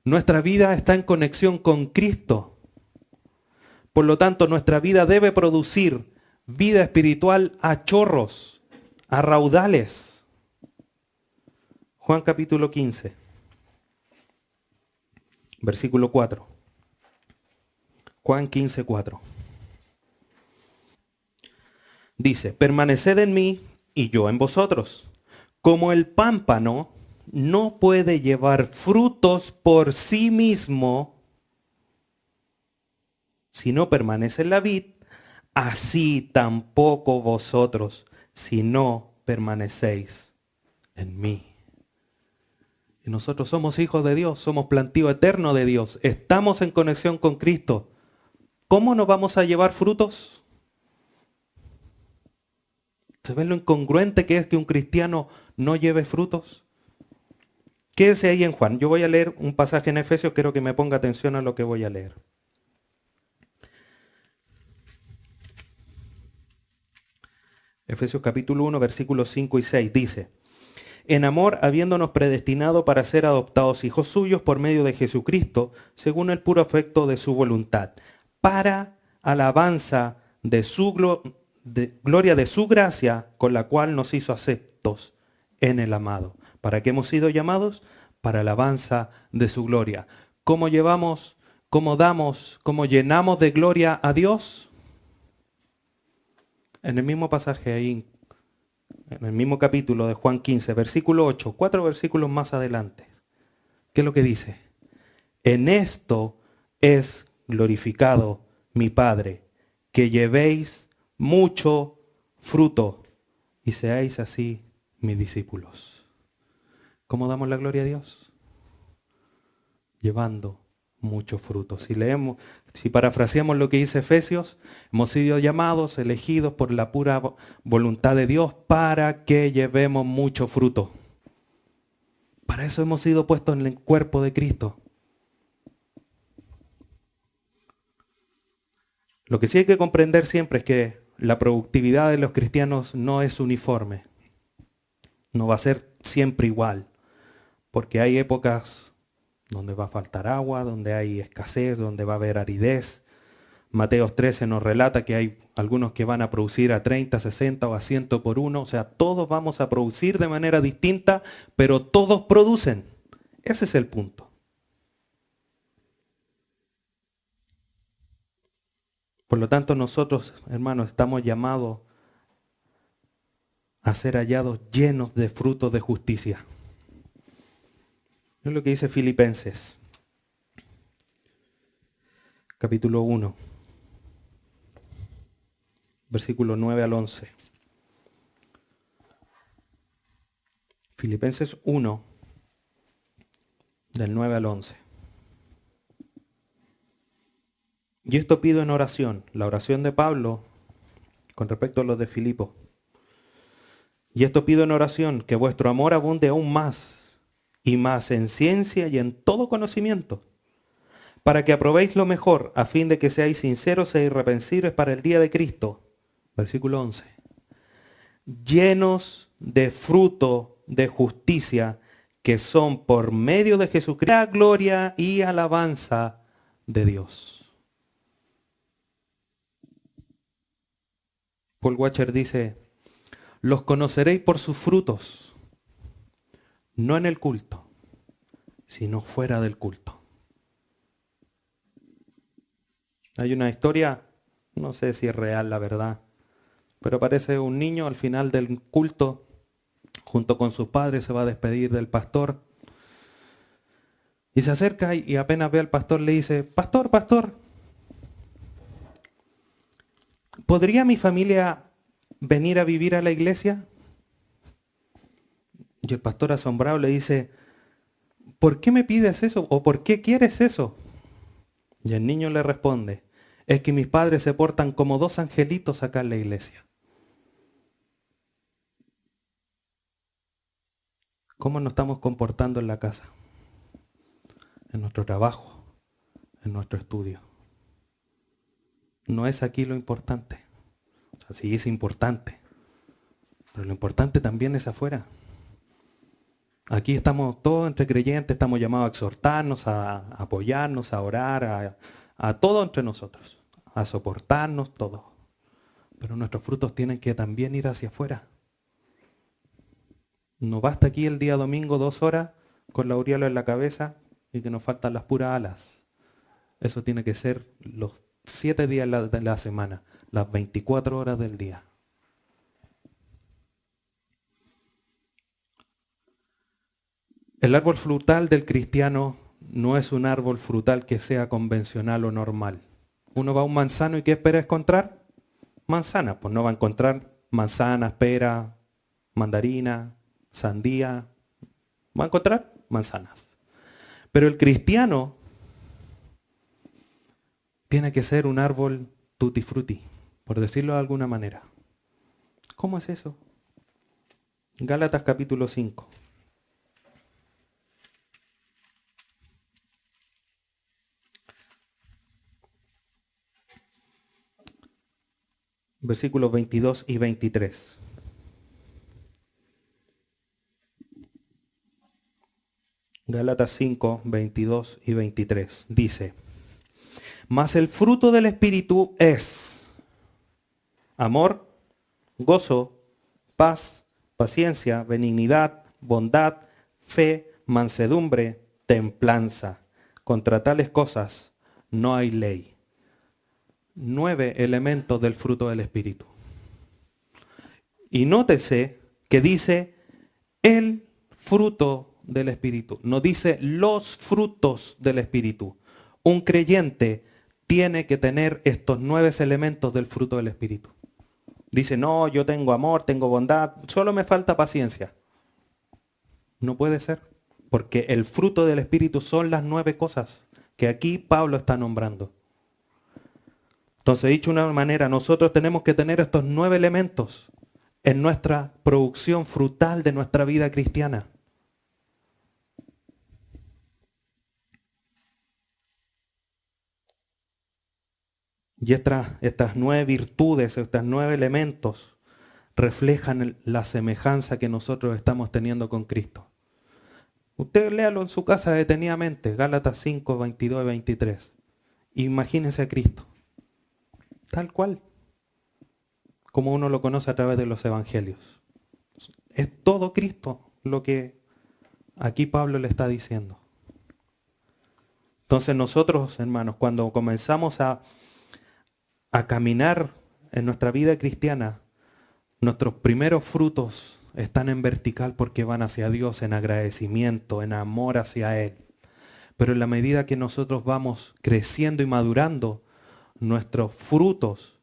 Nuestra vida está en conexión con Cristo. Por lo tanto, nuestra vida debe producir vida espiritual a chorros, a raudales. Juan capítulo 15, versículo 4. Juan 15, 4. Dice, permaneced en mí y yo en vosotros. Como el pámpano no puede llevar frutos por sí mismo si no permanece en la vid, así tampoco vosotros si no permanecéis en mí. Y nosotros somos hijos de Dios, somos plantío eterno de Dios, estamos en conexión con Cristo. ¿Cómo nos vamos a llevar frutos? ¿Se ve lo incongruente que es que un cristiano no lleve frutos? Quédese ahí en Juan. Yo voy a leer un pasaje en Efesios, quiero que me ponga atención a lo que voy a leer. Efesios capítulo 1, versículos 5 y 6 dice, en amor, habiéndonos predestinado para ser adoptados hijos suyos por medio de Jesucristo, según el puro afecto de su voluntad, para alabanza de su gloria de su gracia, con la cual nos hizo aceptos en el amado. ¿Para qué hemos sido llamados? Para alabanza de su gloria. ¿Cómo llevamos, cómo damos, cómo llenamos de gloria a Dios? En el mismo pasaje ahí, en el mismo capítulo de Juan 15, versículo 8, 4 versículos más adelante. ¿Qué es lo que dice? En esto es glorificado mi Padre, que llevéis mucho fruto y seáis así mis discípulos. ¿Cómo damos la gloria a Dios? Llevando mucho fruto. Si parafraseamos lo que dice Efesios, hemos sido llamados, elegidos por la pura voluntad de Dios para que llevemos mucho fruto. Para eso hemos sido puestos en el cuerpo de Cristo. Lo que sí hay que comprender siempre es que la productividad de los cristianos no es uniforme. No va a ser siempre igual, porque hay épocas donde va a faltar agua, donde hay escasez, donde va a haber aridez. Mateos 13 nos relata que hay algunos que van a producir a 30, 60 o a 100 por uno. O sea, todos vamos a producir de manera distinta, pero todos producen. Ese es el punto. Por lo tanto, nosotros, hermanos, estamos llamados a ser hallados llenos de frutos de justicia. Es lo que dice Filipenses, capítulo 1, versículo 9 al 11. Filipenses 1, del 9 al 11. Y esto pido en oración, la oración de Pablo con respecto a los de Filipo. Y esto pido en oración, que vuestro amor abunde aún más y más en ciencia y en todo conocimiento, para que aprobéis lo mejor, a fin de que seáis sinceros e irreprensibles para el día de Cristo. Versículo 11. Llenos de fruto de justicia, que son por medio de Jesucristo, la gloria y alabanza de Dios. Paul Washer dice, los conoceréis por sus frutos, no en el culto, sino fuera del culto. Hay una historia, no sé si es real la verdad, pero parece un niño al final del culto, junto con sus padres, se va a despedir del pastor. Y se acerca y apenas ve al pastor le dice, pastor, pastor, ¿podría mi familia venir a vivir a la iglesia? Y el pastor asombrado le dice, ¿por qué me pides eso? ¿O por qué quieres eso? Y el niño le responde, es que mis padres se portan como dos angelitos acá en la iglesia. ¿Cómo nos estamos comportando en la casa? En nuestro trabajo, en nuestro estudio. No es aquí lo importante. O sea, sí es importante, pero lo importante también es afuera. Aquí estamos todos entre creyentes, estamos llamados a exhortarnos, a apoyarnos, a orar, a todo entre nosotros, a soportarnos todo. Pero nuestros frutos tienen que también ir hacia afuera. No basta aquí el día domingo 2 horas con la aureola en la cabeza y que nos faltan las puras alas. Eso tiene que ser los 7 días de la semana, las 24 horas del día. El árbol frutal del cristiano no es un árbol frutal que sea convencional o normal. Uno va a un manzano y ¿qué espera encontrar? Manzanas. Pues no va a encontrar manzanas, pera, mandarina, sandía. Va a encontrar manzanas. Pero el cristiano tiene que ser un árbol tutti frutti, por decirlo de alguna manera. ¿Cómo es eso? Gálatas capítulo 5. Versículos 22 y 23. Gálatas 5, 22 y 23. Dice, mas el fruto del Espíritu es amor, gozo, paz, paciencia, benignidad, bondad, fe, mansedumbre, templanza. Contra tales cosas no hay ley. 9 elementos del fruto del Espíritu. Y nótese que dice el fruto del Espíritu. No dice los frutos del Espíritu. Un creyente tiene que tener estos 9 elementos del fruto del Espíritu. Dice, no, yo tengo amor, tengo bondad, solo me falta paciencia. No puede ser, porque el fruto del Espíritu son las 9 cosas que aquí Pablo está nombrando. Entonces, dicho de una manera, nosotros tenemos que tener estos 9 elementos en nuestra producción frutal de nuestra vida cristiana. Y estas 9 virtudes, estos 9 elementos, reflejan la semejanza que nosotros estamos teniendo con Cristo. Usted léalo en su casa detenidamente, Gálatas 5, 22 y 23. Imagínese a Cristo, tal cual, como uno lo conoce a través de los evangelios. Es todo Cristo lo que aquí Pablo le está diciendo. Entonces nosotros, hermanos, cuando comenzamos a caminar en nuestra vida cristiana, nuestros primeros frutos están en vertical porque van hacia Dios en agradecimiento, en amor hacia Él. Pero en la medida que nosotros vamos creciendo y madurando, nuestros frutos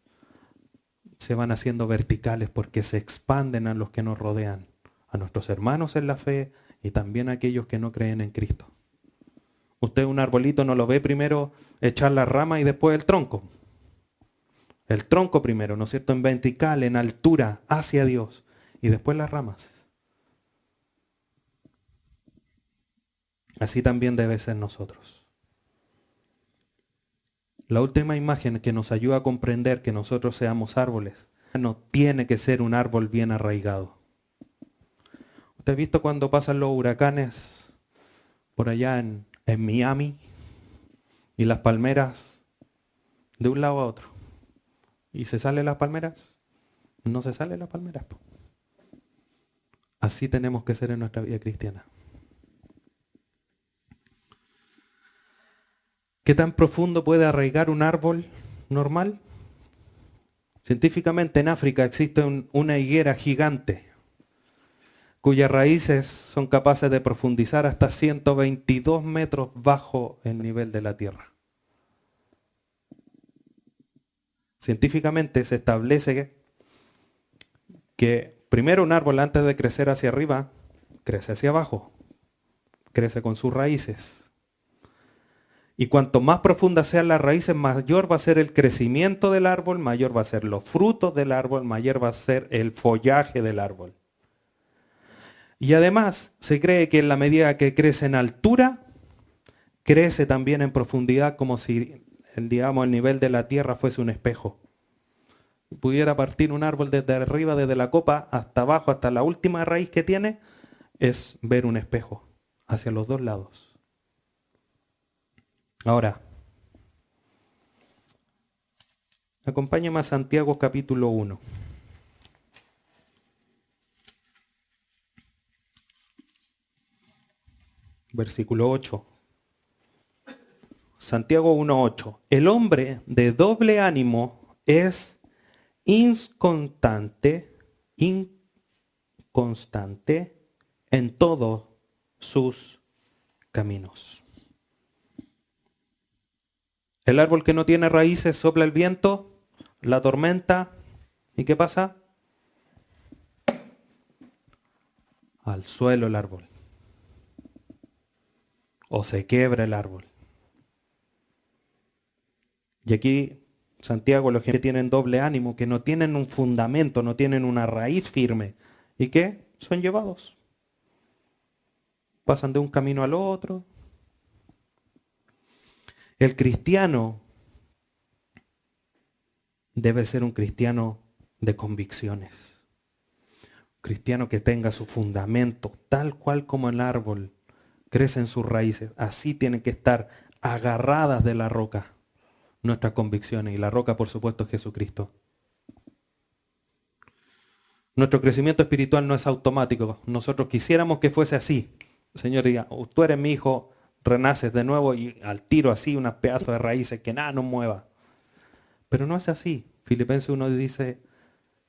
se van haciendo verticales porque se expanden a los que nos rodean, a nuestros hermanos en la fe y también a aquellos que no creen en Cristo. Usted un arbolito no lo ve primero echar la rama y después el tronco. El tronco primero, ¿no es cierto? En vertical, en altura, hacia Dios. Y después las ramas. Así también debe ser nosotros. La última imagen que nos ayuda a comprender que nosotros seamos árboles, no tiene que ser un árbol bien arraigado. ¿Usted ha visto cuando pasan los huracanes por allá en Miami y las palmeras de un lado a otro? ¿Y se salen las palmeras? No se salen las palmeras. Así tenemos que ser en nuestra vida cristiana. ¿Qué tan profundo puede arraigar un árbol normal? Científicamente en África existe una higuera gigante cuyas raíces son capaces de profundizar hasta 122 metros bajo el nivel de la tierra. Científicamente se establece que primero un árbol antes de crecer hacia arriba, crece hacia abajo, crece con sus raíces. Y cuanto más profundas sean las raíces, mayor va a ser el crecimiento del árbol, mayor va a ser los frutos del árbol, mayor va a ser el follaje del árbol. Y además se cree que en la medida que crece en altura, crece también en profundidad como si el nivel de la tierra fuese un espejo. Pudiera partir un árbol desde arriba, desde la copa hasta abajo, hasta la última raíz que tiene, es ver un espejo hacia los dos lados. Ahora, acompáñame a Santiago capítulo 1. Versículo 8. Santiago 1:8. El hombre de doble ánimo es inconstante en todos sus caminos. El árbol que no tiene raíces sopla el viento, la tormenta, ¿y qué pasa? Al suelo el árbol. O se quiebra el árbol. Y aquí Santiago, los que tienen doble ánimo, que no tienen un fundamento, no tienen una raíz firme, ¿y qué? Son llevados. Pasan de un camino al otro. El cristiano debe ser un cristiano de convicciones. Un cristiano que tenga su fundamento, tal cual como el árbol crece en sus raíces. Así tienen que estar agarradas de la roca nuestras convicciones. Y la roca, por supuesto, es Jesucristo. Nuestro crecimiento espiritual no es automático. Nosotros quisiéramos que fuese así. Señor, diga, tú eres mi hijo, renaces de nuevo y al tiro así, unos pedazos de raíces que nada nos mueva. Pero no es así. Filipenses 1 dice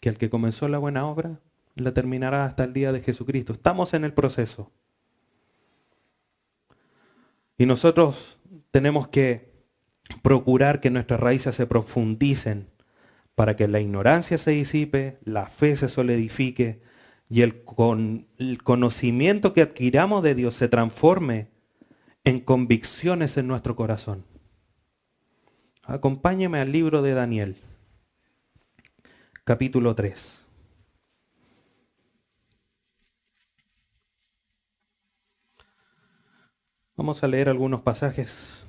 que el que comenzó la buena obra, la terminará hasta el día de Jesucristo. Estamos en el proceso. Y nosotros tenemos que procurar que nuestras raíces se profundicen para que la ignorancia se disipe, la fe se solidifique y el conocimiento que adquiramos de Dios se transforme en convicciones en nuestro corazón. Acompáñeme al libro de Daniel, capítulo 3. Vamos a leer algunos pasajes.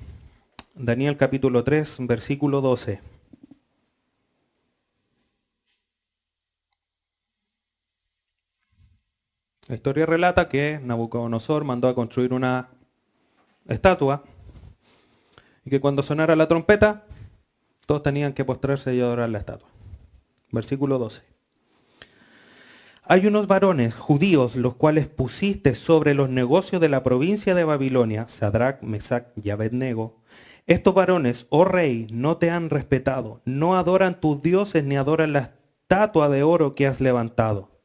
Daniel capítulo 3, versículo 12. La historia relata que Nabucodonosor mandó a construir una estatua y que cuando sonara la trompeta, todos tenían que postrarse y adorar la estatua. Versículo 12. Hay unos varones judíos los cuales pusiste sobre los negocios de la provincia de Babilonia, Sadrach, Mesach y Abednego. Estos varones, oh rey, no te han respetado, no adoran tus dioses ni adoran la estatua de oro que has levantado.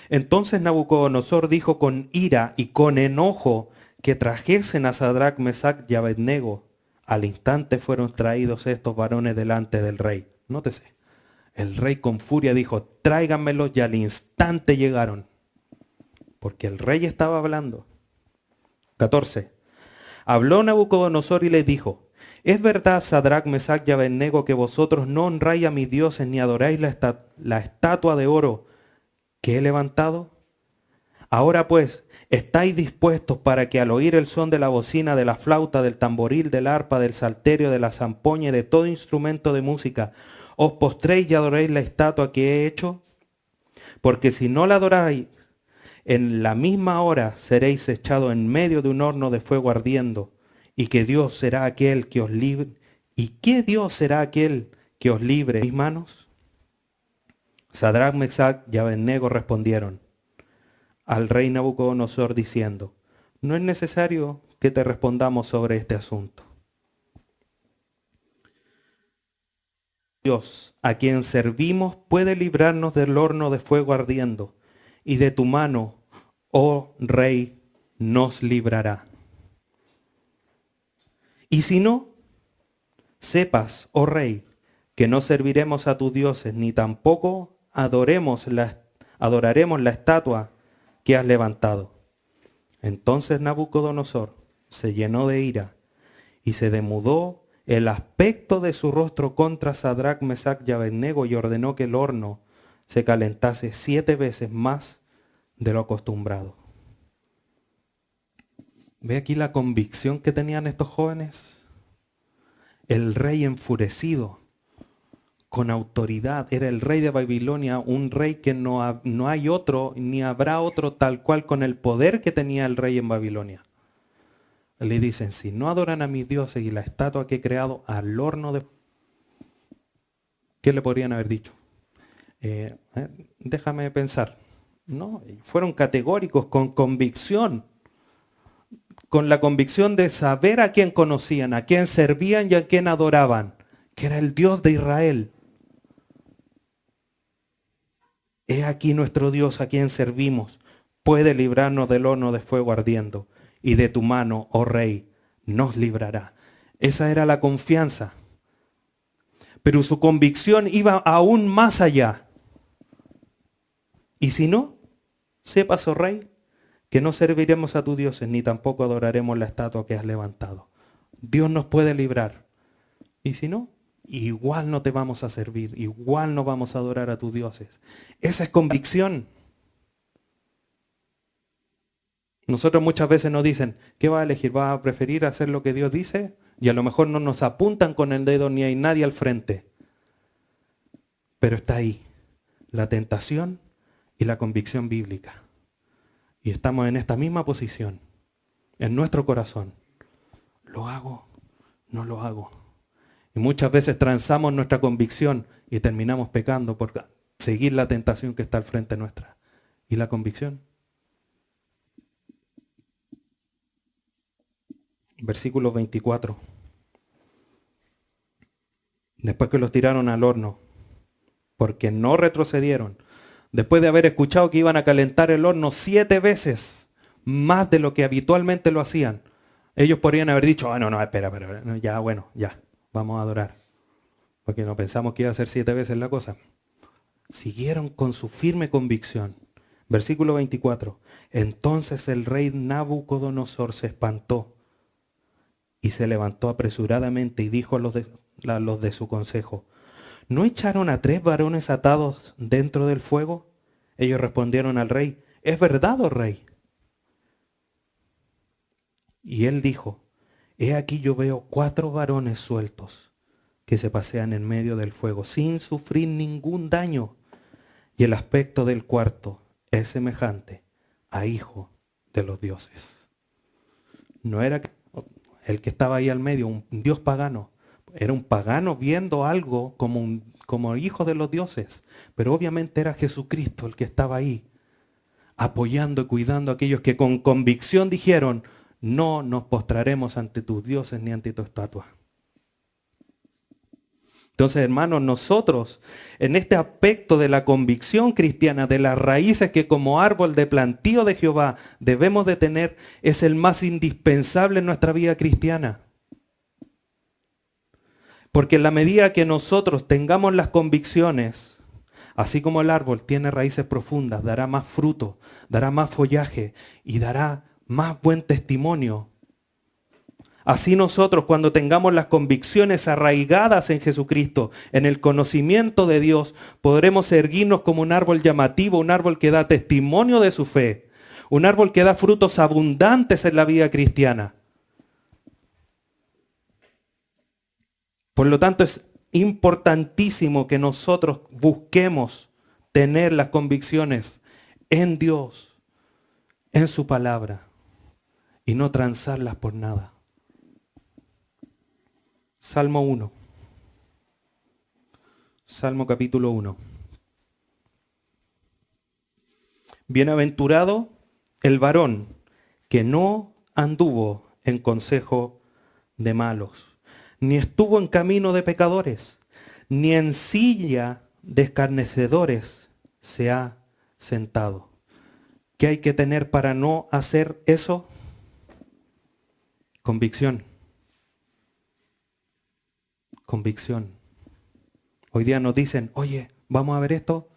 Entonces Nabucodonosor dijo con ira y con enojo que trajesen a Sadrach, Mesach y Abednego. Al instante fueron traídos estos varones delante del rey. Nótese. El rey con furia dijo, tráiganmelos, y al instante llegaron. Porque el rey estaba hablando. 14. Habló Nabucodonosor y les dijo, ¿es verdad, Sadrach, Mesach y Abednego, que vosotros no honráis a mis dioses ni adoráis la estatua de oro que he levantado? Ahora pues, ¿estáis dispuestos para que al oír el son de la bocina, de la flauta, del tamboril, del arpa, del salterio, de la zampoña y de todo instrumento de música, os postréis y adoréis la estatua que he hecho? Porque si no la adoráis, en la misma hora seréis echados en medio de un horno de fuego ardiendo, y que Dios será aquel que os libre. ¿Y qué Dios será aquel que os libre de mis manos? Sadrach, Mesach y Abednego respondieron al rey Nabucodonosor diciendo, no es necesario que te respondamos sobre este asunto. Dios, a quien servimos, puede librarnos del horno de fuego ardiendo, y de tu mano, oh rey, nos librará. Y si no, sepas, oh rey, que no serviremos a tus dioses, ni tampoco adoraremos la estatua que has levantado. Entonces Nabucodonosor se llenó de ira y se demudó el aspecto de su rostro contra Sadrach, Mesach y Abednego y ordenó que el horno se calentase 7 veces más de lo acostumbrado. ¿Ve aquí la convicción que tenían estos jóvenes? El rey enfurecido, con autoridad, era el rey de Babilonia, un rey que no hay otro, ni habrá otro tal cual con el poder que tenía el rey en Babilonia. Le dicen, si no adoran a mis dioses y la estatua que he creado, al horno de... ¿Qué le podrían haber dicho? Déjame pensar. No, fueron categóricos, con convicción. Con la convicción de saber a quién conocían, a quién servían y a quién adoraban, que era el Dios de Israel. He aquí nuestro Dios a quien servimos, puede librarnos del horno de fuego ardiendo, y de tu mano, oh rey, nos librará. Esa era la confianza. Pero su convicción iba aún más allá. Y si no, sepas, oh rey, que no serviremos a tus dioses, ni tampoco adoraremos la estatua que has levantado. Dios nos puede librar. Y si no, igual no te vamos a servir, igual no vamos a adorar a tus dioses. Esa es convicción. Nosotros muchas veces nos dicen, ¿qué vas a elegir? ¿Vas a preferir hacer lo que Dios dice? Y a lo mejor no nos apuntan con el dedo ni hay nadie al frente. Pero está ahí, la tentación y la convicción bíblica. Y estamos en esta misma posición, en nuestro corazón. ¿Lo hago? No lo hago. Y muchas veces transamos nuestra convicción y terminamos pecando por seguir la tentación que está al frente nuestra. ¿Y la convicción? Versículo 24. Después que los tiraron al horno, porque no retrocedieron, después de haber escuchado que iban a calentar el horno 7 veces más de lo que habitualmente lo hacían, ellos podrían haber dicho, no, espera, ya, bueno, ya, vamos a adorar. Porque no pensamos que iba a ser 7 veces la cosa. Siguieron con su firme convicción. Versículo 24. Entonces el rey Nabucodonosor se espantó Y se levantó apresuradamente y dijo a los de su consejo, ¿no echaron a 3 varones atados dentro del fuego? Ellos respondieron al rey, ¿es verdad, oh rey? Y él dijo, he aquí yo veo 4 varones sueltos que se pasean en medio del fuego sin sufrir ningún daño. Y el aspecto del cuarto es semejante a hijo de los dioses. No era el que estaba ahí al medio, un dios pagano. Era un pagano viendo algo como hijo de los dioses. Pero obviamente era Jesucristo el que estaba ahí, apoyando y cuidando a aquellos que con convicción dijeron, no nos postraremos ante tus dioses ni ante tu estatua. Entonces, hermanos, nosotros en este aspecto de la convicción cristiana, de las raíces que como árbol de plantío de Jehová debemos de tener, es el más indispensable en nuestra vida cristiana. Porque en la medida que nosotros tengamos las convicciones, así como el árbol tiene raíces profundas, dará más fruto, dará más follaje y dará más buen testimonio. Así nosotros, cuando tengamos las convicciones arraigadas en Jesucristo, en el conocimiento de Dios, podremos erguirnos como un árbol llamativo, un árbol que da testimonio de su fe, un árbol que da frutos abundantes en la vida cristiana. Por lo tanto, es importantísimo que nosotros busquemos tener las convicciones en Dios, en su palabra, y no transarlas por nada. Salmo 1. Salmo capítulo 1. Bienaventurado el varón que no anduvo en consejo de malos, ni estuvo en camino de pecadores, ni en silla de escarnecedores se ha sentado. ¿Qué hay que tener para no hacer eso? Convicción. Convicción. Hoy día nos dicen, oye, vamos a ver esto.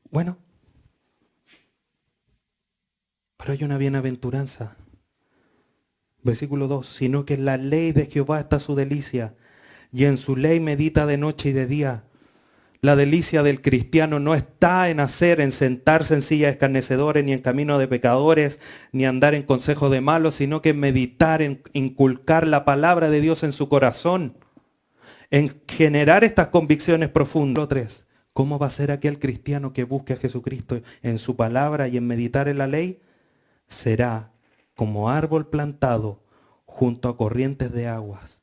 Bueno, pero hay una bienaventuranza. Versículo 2, sino que en la ley de Jehová está su delicia, y en su ley medita de noche y de día. La delicia del cristiano no está en sentarse en silla de escarnecedores, ni en camino de pecadores, ni andar en consejo de malos, sino que en meditar, en inculcar la palabra de Dios en su corazón, en generar estas convicciones profundas. 3. ¿Cómo va a ser aquel cristiano que busque a Jesucristo en su palabra y en meditar en la ley? Será como árbol plantado junto a corrientes de aguas,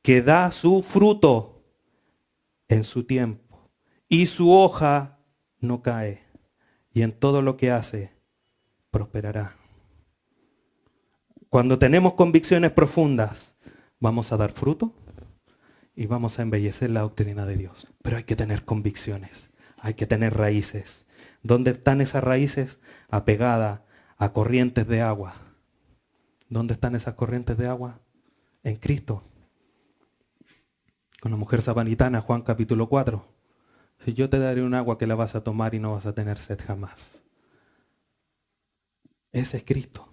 que da su fruto en su tiempo. Y su hoja no cae, y en todo lo que hace, prosperará. Cuando tenemos convicciones profundas, vamos a dar fruto y vamos a embellecer la doctrina de Dios. Pero hay que tener convicciones, hay que tener raíces. ¿Dónde están esas raíces? Apegadas a corrientes de agua. ¿Dónde están esas corrientes de agua? En Cristo. Con la mujer samaritana, Juan capítulo 4. Si yo te daré un agua que la vas a tomar y no vas a tener sed jamás. Ese es Cristo.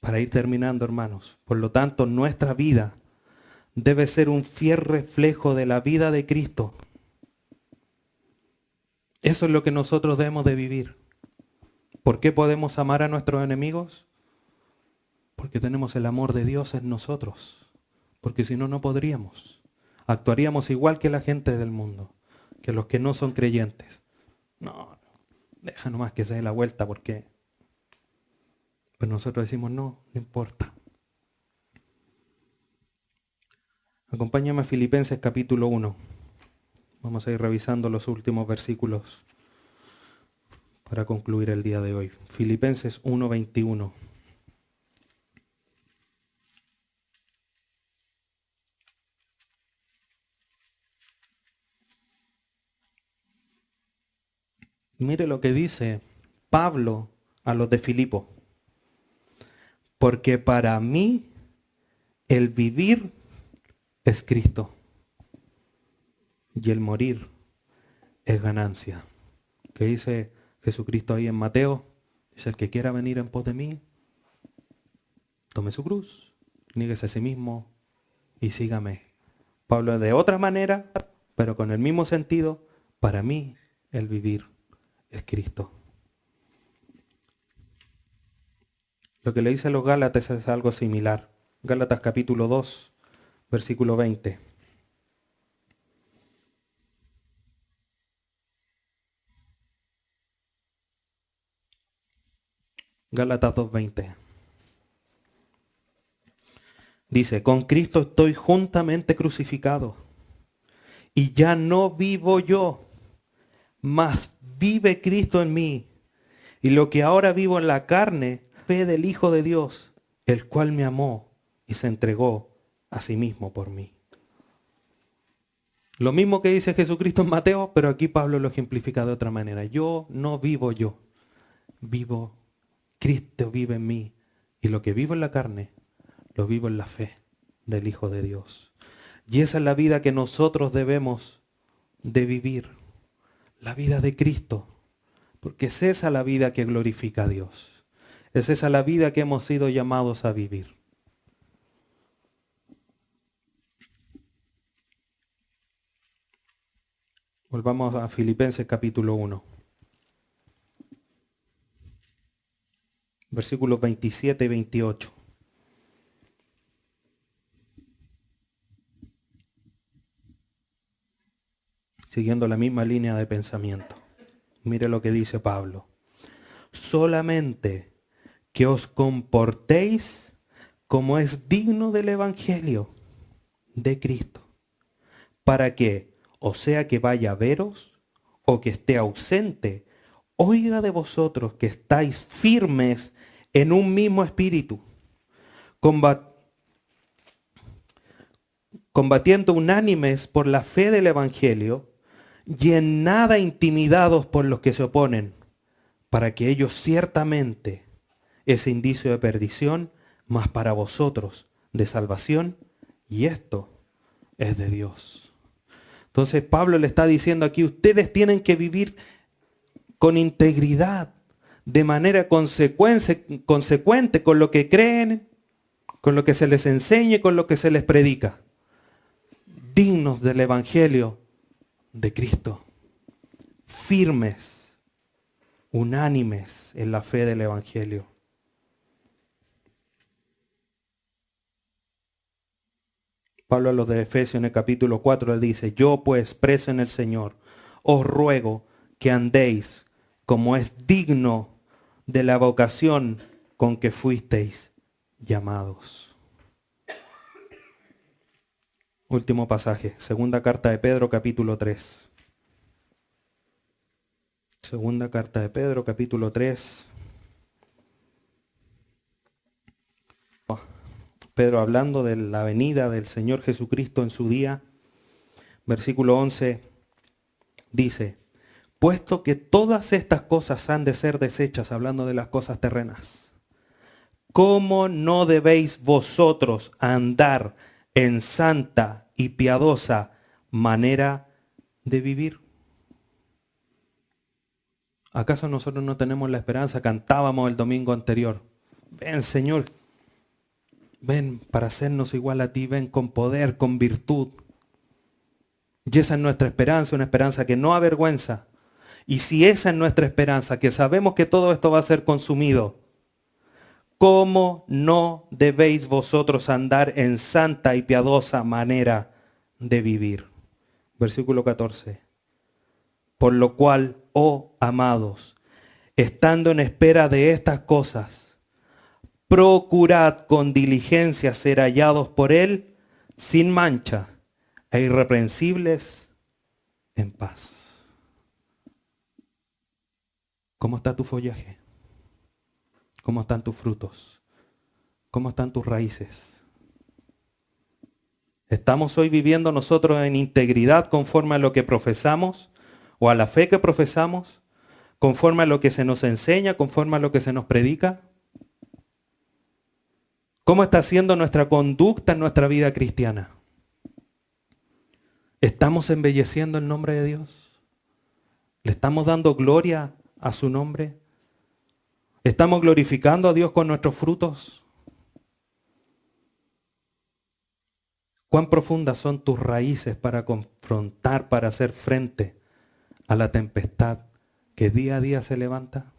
Para ir terminando, hermanos, por lo tanto, nuestra vida debe ser un fiel reflejo de la vida de Cristo. Eso es lo que nosotros debemos de vivir. ¿Por qué podemos amar a nuestros enemigos? Porque tenemos el amor de Dios en nosotros. Porque si no, no podríamos. Actuaríamos igual que la gente del mundo, que los que no son creyentes. No, deja nomás que se dé la vuelta porque... Pero nosotros decimos, no importa. Acompáñame a Filipenses capítulo 1. Vamos a ir revisando los últimos versículos para concluir el día de hoy. Filipenses 1:21. Mire lo que dice Pablo a los de Filipo. Porque para mí el vivir es Cristo y el morir es ganancia. ¿Qué dice Jesucristo ahí en Mateo dice: el que quiera venir en pos de mí, tome su cruz, níguese a sí mismo y sígame. Pablo de otra manera, pero con el mismo sentido: para mí el vivir es Cristo. Lo que le dice a los Gálatas es algo similar. Gálatas capítulo 2, versículo 20. Gálatas 2:20. Dice: con Cristo estoy juntamente crucificado, y ya no vivo yo, mas vive Cristo en mí. Y lo que ahora vivo en la carne, fe del Hijo de Dios, el cual me amó y se entregó a sí mismo por mí. Lo mismo que dice Jesucristo en Mateo, pero aquí Pablo lo ejemplifica de otra manera. Yo no vivo yo, vivo, Cristo vive en mí. Y lo que vivo en la carne, lo vivo en la fe del Hijo de Dios. Y esa es la vida que nosotros debemos de vivir, la vida de Cristo, porque es esa la vida que glorifica a Dios. Es esa la vida que hemos sido llamados a vivir. Volvamos a Filipenses capítulo 1. Versículos 27 y 28. Siguiendo la misma línea de pensamiento. Mire lo que dice Pablo. Solamente que os comportéis como es digno del Evangelio de Cristo, para que, o sea que vaya a veros, o que esté ausente, oiga de vosotros que estáis firmes en un mismo espíritu, combatiendo unánimes por la fe del Evangelio, y en nada intimidados por los que se oponen, para que ellos ciertamente es indicio de perdición, mas para vosotros de salvación, y esto es de Dios. Entonces Pablo le está diciendo aquí: ustedes tienen que vivir con integridad, de manera consecuente con lo que creen, con lo que se les enseñe, con lo que se les predica. Dignos del Evangelio de Cristo, firmes, unánimes en la fe del Evangelio. Pablo a los de Efesios en el capítulo 4 le dice: yo pues, preso en el Señor, os ruego que andéis como es digno de la vocación con que fuisteis llamados. Último pasaje, segunda carta de Pedro, capítulo 3. Segunda carta de Pedro, capítulo 3. Pedro hablando de la venida del Señor Jesucristo en su día. Versículo 11 dice: puesto que todas estas cosas han de ser desechas, hablando de las cosas terrenas, ¿cómo no debéis vosotros andar en santa y piadosa manera de vivir? ¿Acaso nosotros no tenemos la esperanza? Cantábamos el domingo anterior: ven, Señor, ven para hacernos igual a ti, ven con poder, con virtud. Y esa es nuestra esperanza, una esperanza que no avergüenza. Y si esa es nuestra esperanza, que sabemos que todo esto va a ser consumido, ¿cómo no debéis vosotros andar en santa y piadosa manera de vivir? Versículo 14. Por lo cual, oh amados, estando en espera de estas cosas, procurad con diligencia ser hallados por Él sin mancha e irreprensibles en paz. ¿Cómo está tu follaje? ¿Cómo están tus frutos? ¿Cómo están tus raíces? ¿Estamos hoy viviendo nosotros en integridad conforme a lo que profesamos o a la fe que profesamos? ¿Conforme a lo que se nos enseña? ¿Conforme a lo que se nos predica? ¿Cómo está siendo nuestra conducta en nuestra vida cristiana? ¿Estamos embelleciendo el nombre de Dios? ¿Le estamos dando gloria a su nombre? ¿Estamos glorificando a Dios con nuestros frutos? ¿Cuán profundas son tus raíces para confrontar, para hacer frente a la tempestad que día a día se levanta?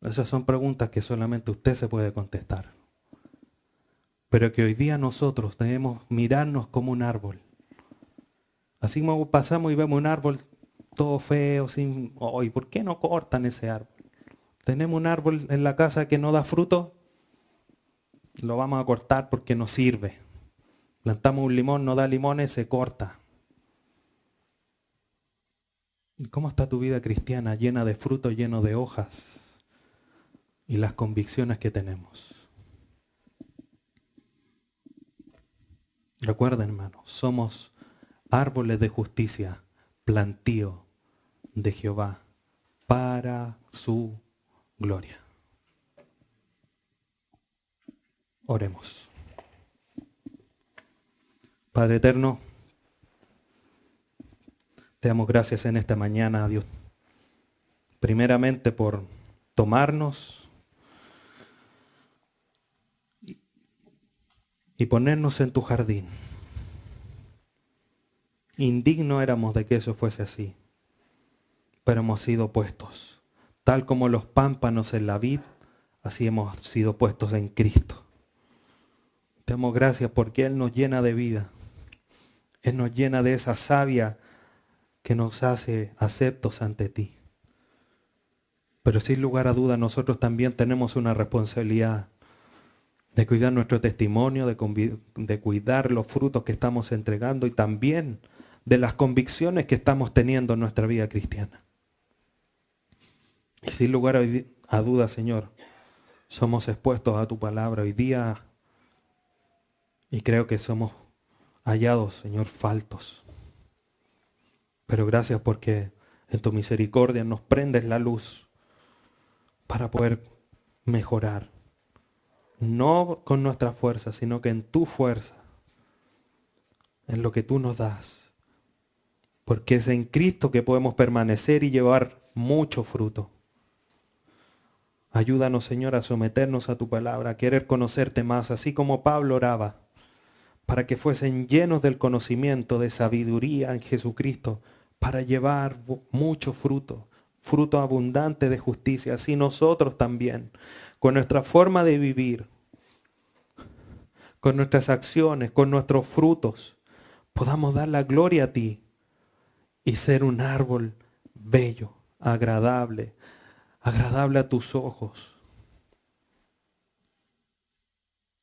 Esas son preguntas que solamente usted se puede contestar. Pero que hoy día nosotros debemos mirarnos como un árbol. Así como pasamos y vemos un árbol todo feo, sin... ¿Y por qué no cortan ese árbol? Tenemos un árbol en la casa que no da fruto, lo vamos a cortar porque no sirve. Plantamos un limón, no da limones, se corta. ¿Cómo está tu vida cristiana? Llena de fruto, lleno de hojas y las convicciones que tenemos. Recuerda, hermanos, somos árboles de justicia, plantío de Jehová para su gloria. Oremos. Padre eterno, te damos gracias en esta mañana, Dios. Primeramente por tomarnos y ponernos en tu jardín. Indignos éramos de que eso fuese así, pero hemos sido puestos. Tal como los pámpanos en la vid, así hemos sido puestos en Cristo. Te damos gracias porque Él nos llena de vida. Él nos llena de esa savia que nos hace aceptos ante ti. Pero sin lugar a duda nosotros también tenemos una responsabilidad de cuidar nuestro testimonio, de cuidar los frutos que estamos entregando y también de las convicciones que estamos teniendo en nuestra vida cristiana. Y sin lugar a duda, Señor, somos expuestos a tu palabra hoy día y creo que somos hallados, Señor, faltos. Pero gracias porque en tu misericordia nos prendes la luz para poder mejorar. No con nuestra fuerza, sino que en tu fuerza, en lo que tú nos das. Porque es en Cristo que podemos permanecer y llevar mucho fruto. Ayúdanos, Señor, a someternos a tu palabra, a querer conocerte más, así como Pablo oraba, para que fuesen llenos del conocimiento, de sabiduría en Jesucristo, para llevar mucho fruto, fruto abundante de justicia. Así nosotros también, con nuestra forma de vivir, con nuestras acciones, con nuestros frutos, podamos dar la gloria a ti y ser un árbol bello, agradable a tus ojos,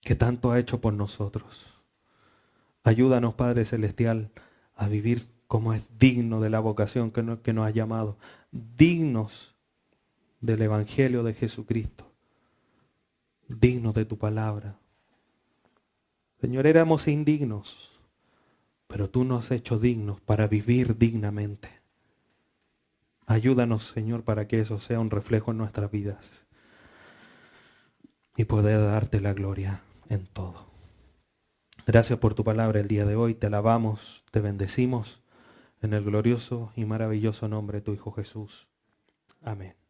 que tanto ha hecho por nosotros. Ayúdanos, Padre Celestial, a vivir como es digno de la vocación que nos has llamado, dignos del Evangelio de Jesucristo, dignos de tu palabra. Señor, éramos indignos, pero tú nos has hecho dignos para vivir dignamente. Ayúdanos, Señor, para que eso sea un reflejo en nuestras vidas y poder darte la gloria en todo. Gracias por tu palabra el día de hoy. Te alabamos, te bendecimos en el glorioso y maravilloso nombre de tu Hijo Jesús. Amén.